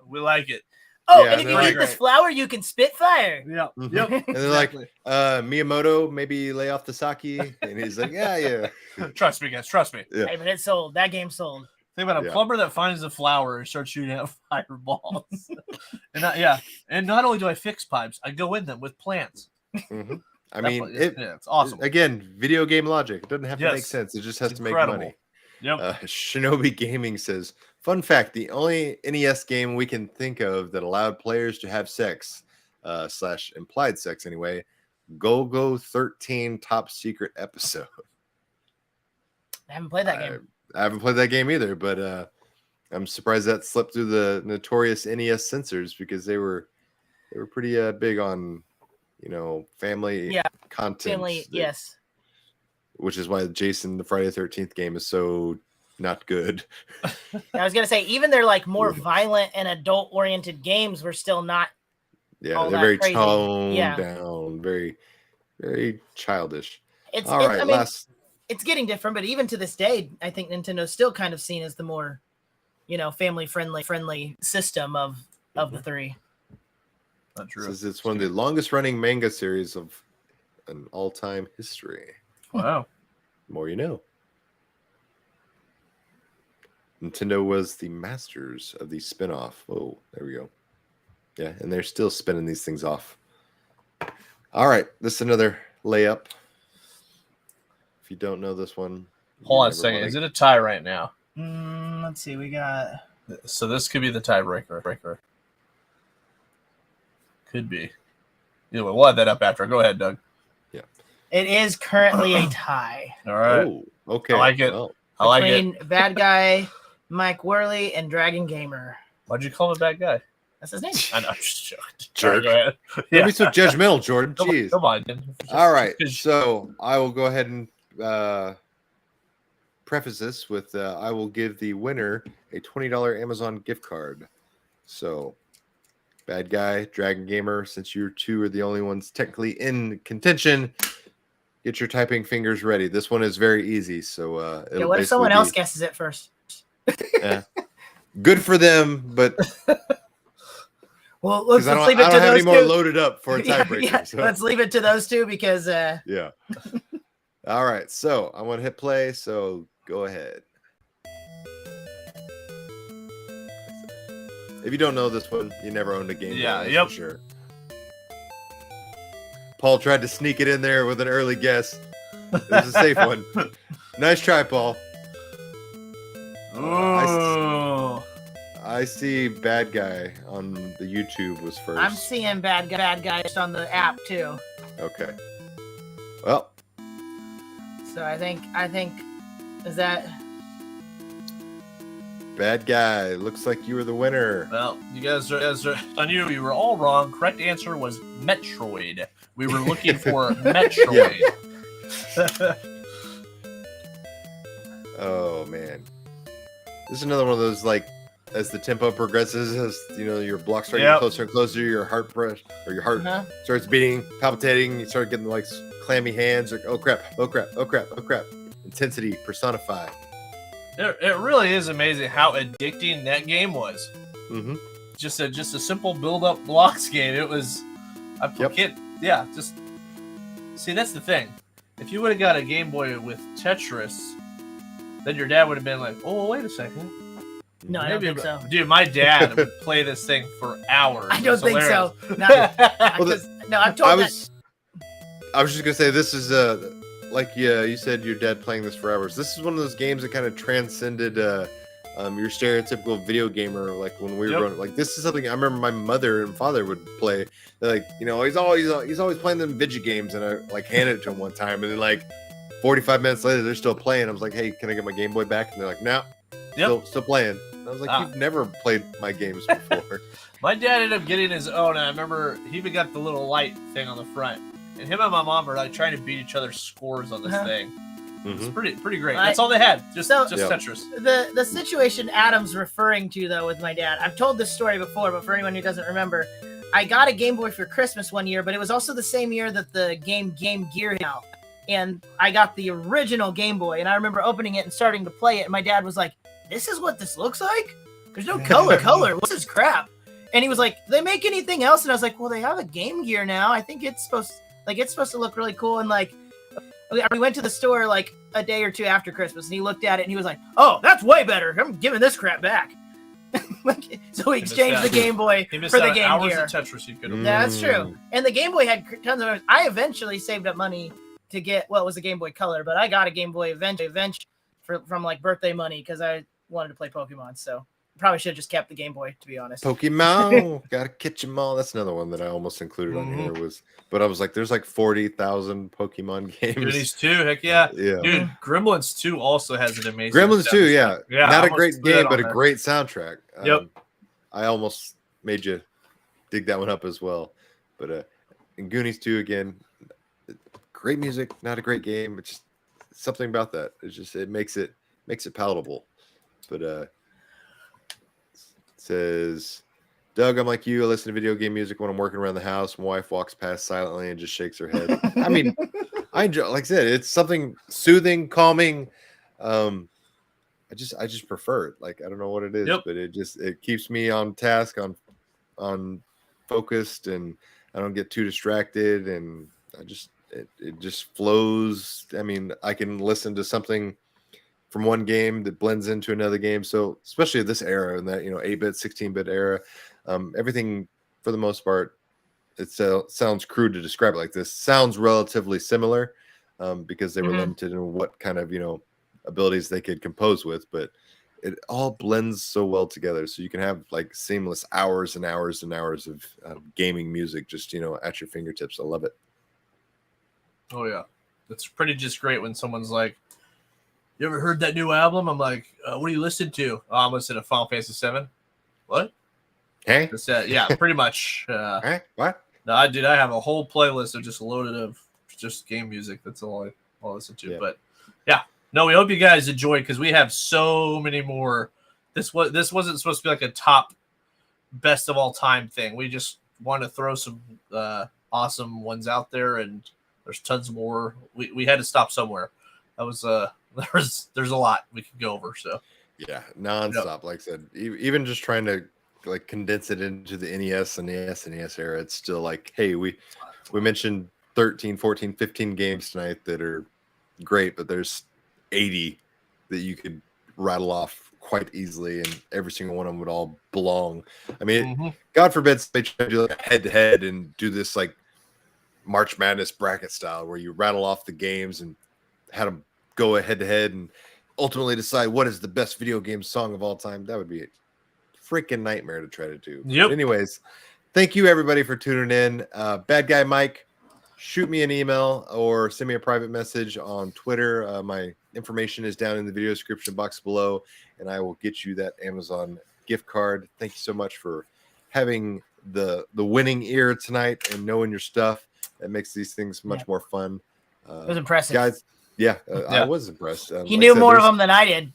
we like it. Oh, Yeah, and if they're you like- eat this flower, you can spit fire. Yep. Mhm. Yep. And they're like, Miyamoto, maybe lay off the sake. And he's like, yeah. Trust me, guys. Trust me. Yeah. Hey, but it sold. That game sold. Think about a Yeah. plumber that finds the flower and starts shooting out fireballs. And not only do I fix pipes, I go in them with plants. Mhm. I That's mean, what- it's awesome. Again, video game logic. It doesn't have to make Yes. sense. It just has It's to make incredible. money. Yep. Shinobi Gaming says, fun fact, the only NES game we can think of that allowed players to have sex, / implied sex anyway, Go 13 Top Secret Episode. I haven't played that game. I haven't played that game either, but I'm surprised that slipped through the notorious NES censors because they were pretty big on, family content. Family, yes. Which is why Jason the Friday the 13th game is so not good. I was gonna say even their like more violent and adult oriented games were still not. Yeah, all they're that very crazy. toned Yeah. down, very, very childish. It's All right, I mean, last. it's getting different, but even to this day, I think Nintendo's still kind of seen as the more, family friendly system of the three. Not true. Says it's one of the longest running manga series of an all-time history. Wow. The more you know. Nintendo was the masters of the spin-off. Oh, there we go. Yeah, and they're still spinning these things off. All right, this is another layup. If you don't know this one, Hold on a second. Is it a tie right now? Let's see. We got. So this could be the tiebreaker. Could be. Anyway, we'll add that up after. Go ahead, Doug. It is currently a tie All right. Oh, okay. I like it. Well, I like it. between Bad Guy, Mike Worley, and Dragon Gamer. Why'd you call him a bad guy? That's his name. I know. I'm just joking. Jerk. Go ahead. Don't be so judgmental, Jordan. Come on, Jeez. come on. man. All right, Just- so I will go ahead and preface this with I will give the winner a $20 Amazon gift card. So, Bad Guy, Dragon Gamer, since you two are the only ones technically in contention, get your typing fingers ready. This one is very easy. So, Yeah, what if someone else guesses it first? Good for them, but Well, let's I don't, leave it I to don't have any those more two. loaded up for a Yeah, tiebreaker. yeah, So. let's leave it to those two because Yeah. All right. So I want to hit play. So go ahead. If you don't know this one, you never owned a Game Boy. Yeah, that's yep. For sure. Paul tried to sneak it in there with an early guess. It was a safe one. Nice try, Paul. Oh. I see bad guy on the YouTube was first. I'm seeing bad guys on the app too. Okay. Well, So I think is that bad guy. Looks like you were the winner. Well, you guys are on you were all wrong. Correct answer was Metroid. We were looking for Metroid. Oh man. This is another one of those, like, as the tempo progresses, as you know, your blocks start getting closer and closer, your heart starts beating, palpitating, you start getting like clammy hands, like, oh crap. Intensity personified. It really is amazing how addicting that game was. Mm-hmm. Just a simple build-up blocks game. It was, just see, that's the thing. If you would have got a Game Boy with Tetris, then your dad would have been like, "Oh, wait a second." No, I don't think so. Dude, my dad would play this thing for hours. I don't think so. No, I'm told I was just gonna say, this is like, yeah, you said your dad playing this for hours. This is one of those games that kind of transcended your stereotypical video gamer. Like when we were growing up, like this is something I remember my mother and father would play. They're like, you know, he's always playing them video games, and I like handed it to him one time, and then like 45 minutes later they're still playing. I was like, hey, can I get my Game Boy back? And they're like, no, still playing. I was like, you've never played my games before. My dad ended up getting his own, and I remember he even got the little light thing on the front. And him and my mom are like trying to beat each other's scores on this thing. It's pretty great. That's all they had. Just Tetris. The situation Adam's referring to, though, with my dad, I've told this story before, but for anyone who doesn't remember, I got a Game Boy for Christmas one year, but it was also the same year that the Game Gear came out. And I got the original Game Boy, and I remember opening it and starting to play it, and my dad was like, "This is what this looks like? There's no color. What's this crap?" And he was like, "Do they make anything else?" And I was like, "Well, they have a Game Gear now. I think it's supposed to look really cool." And like, we went to the store like a day or two after Christmas, and he looked at it and he was like, "Oh, that's way better. I'm giving this crap back." So we exchanged the Game Boy for the Game Gear. Tetris you could have. That's true. And the Game Boy had tons of hours. I eventually saved up money to get, well, it was a Game Boy Color, but I got a Game Boy eventually from like birthday money because I wanted to play Pokemon. So probably should have just kept the Game Boy, to be honest. Pokemon, gotta catch them all. That's another one that I almost included on here. But I was like, there's like 40,000 Pokemon games. Goonies 2, heck yeah. Dude, Gremlins 2 also has an amazing. Gremlins 2, yeah. Not a great game, but a there. great soundtrack. Yep. I almost made you dig that one up as well. But in Goonies 2 again, great music, not a great game. It's just something about that. It's just it makes it palatable. But says, Doug, I'm like you. I listen to video game music when I'm working around the house. My wife walks past silently and just shakes her head. I mean, I enjoy, like I said, it's something soothing, calming. I just prefer it. Like, I don't know what it is, but it keeps me on task, on focused, and I don't get too distracted, and it just flows. I mean, I can listen to something from one game that blends into another game. So especially this era, in that 8-bit, 16-bit era, everything for the most part, it sounds crude to describe it like this. Sounds relatively similar because they were limited in what kind of abilities they could compose with, but it all blends so well together. So you can have like seamless hours and hours and hours of gaming music just at your fingertips. I love it. Oh yeah, it's pretty just great when someone's like, "You ever heard that new album?" I'm like, "What are you listening to?" "Oh, I'm listening to Final Fantasy 7. "What?" Hey, yeah, pretty much. Hey, what? No, I have a whole playlist of just loaded of just game music. That's all I listen to. But yeah, no, we hope you guys enjoyed because we have so many more. This wasn't supposed to be like a top best of all time thing. We just want to throw some awesome ones out there, and there's tons more. We had to stop somewhere. That was there's a lot we could go over. So yeah, nonstop. Like I said, even just trying to like condense it into the NES and the SNES era, it's still like, hey, we mentioned 13, 14, 15 games tonight that are great, but there's 80 that you could rattle off quite easily, and every single one of them would all belong. I mean, God forbid they try to do like a head-to-head and do this like March Madness bracket style where you rattle off the games and had them go head to head and ultimately decide what is the best video game song of all time, that would be a freaking nightmare to try to do. Yep. But anyways, thank you everybody for tuning in. Bad Guy Mike, shoot me an email or send me a private message on Twitter. My information is down in the video description box below, and I will get you that Amazon gift card. Thank you so much for having the winning ear tonight and knowing your stuff. That makes these things much more fun. It was impressive, guys. Yeah, I was impressed. He knew more of them than I did.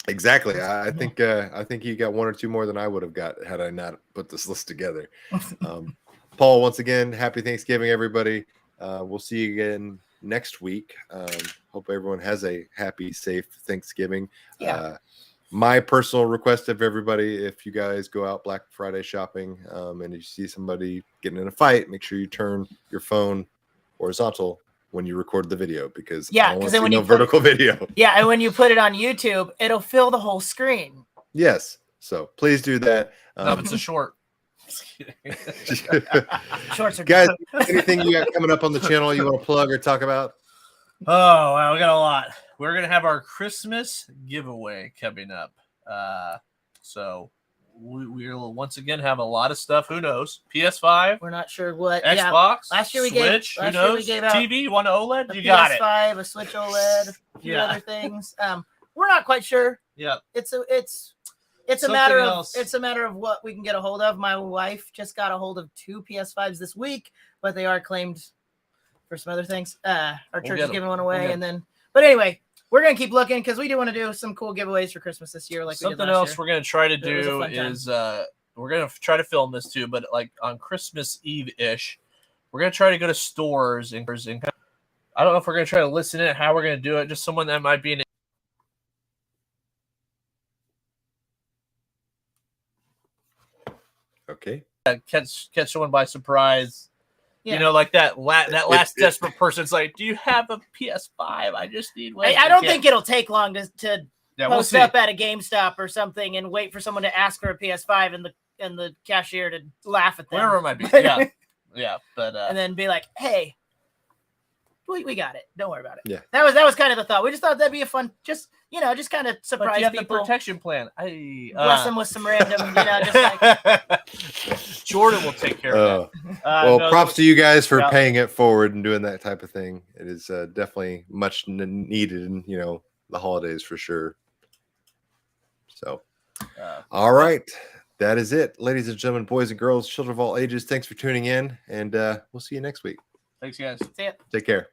Exactly. I think you got one or two more than I would have got had I not put this list together. Paul, once again, happy Thanksgiving, everybody. We'll see you again next week. Hope everyone has a happy, safe Thanksgiving. Yeah. My personal request of everybody, if you guys go out Black Friday shopping and you see somebody getting in a fight, make sure you turn your phone horizontal when you record the video, because I don't want to see no vertical video. Yeah, and when you put it on YouTube, it'll fill the whole screen. Yes. So please do that. No, it's a short. Shorts are guys. Anything you got coming up on the channel you want to plug or talk about? Oh, wow, we got a lot. We're gonna have our Christmas giveaway coming up. So we'll once again have a lot of stuff. Who knows? PS5. We're not sure what. Xbox. Yeah. Last year we Switch. gave. Who knows? TV. You want an OLED? You got it. PS5, a Switch OLED, a few other things. We're not quite sure. Yeah. It's a matter of what we can get a hold of. My wife just got a hold of 2 PS5s this week, but they are claimed for some other things. Our church is giving one away, but anyway, we're gonna keep looking because we do want to do some cool giveaways for Christmas this year. Like something else we're gonna try to do is we're gonna try to film this too, but like on Christmas Eve ish, we're gonna try to go to stores and I don't know if we're gonna try to listen in how we're gonna do it. Just someone that might be an okay. Catch someone by surprise. Yeah. You know, like that last desperate person's like, do you have a PS5? I just need one. I don't think it'll take long to post up at a GameStop or something and wait for someone to ask for a PS5 and the cashier to laugh at them. Whatever it might be. Yeah. But and then be like, hey, we got it. Don't worry about it. Yeah. That was kind of the thought. We just thought that'd be a fun, just kind of surprise you have people. The protection plan. Bless them with some random, just like Jordan will take care of that. Well, props to you guys for paying it forward and doing that type of thing. It is definitely much needed in the holidays for sure. So, all right. That is it, ladies and gentlemen, boys and girls, children of all ages. Thanks for tuning in, and we'll see you next week. Thanks, guys. See ya. Take care.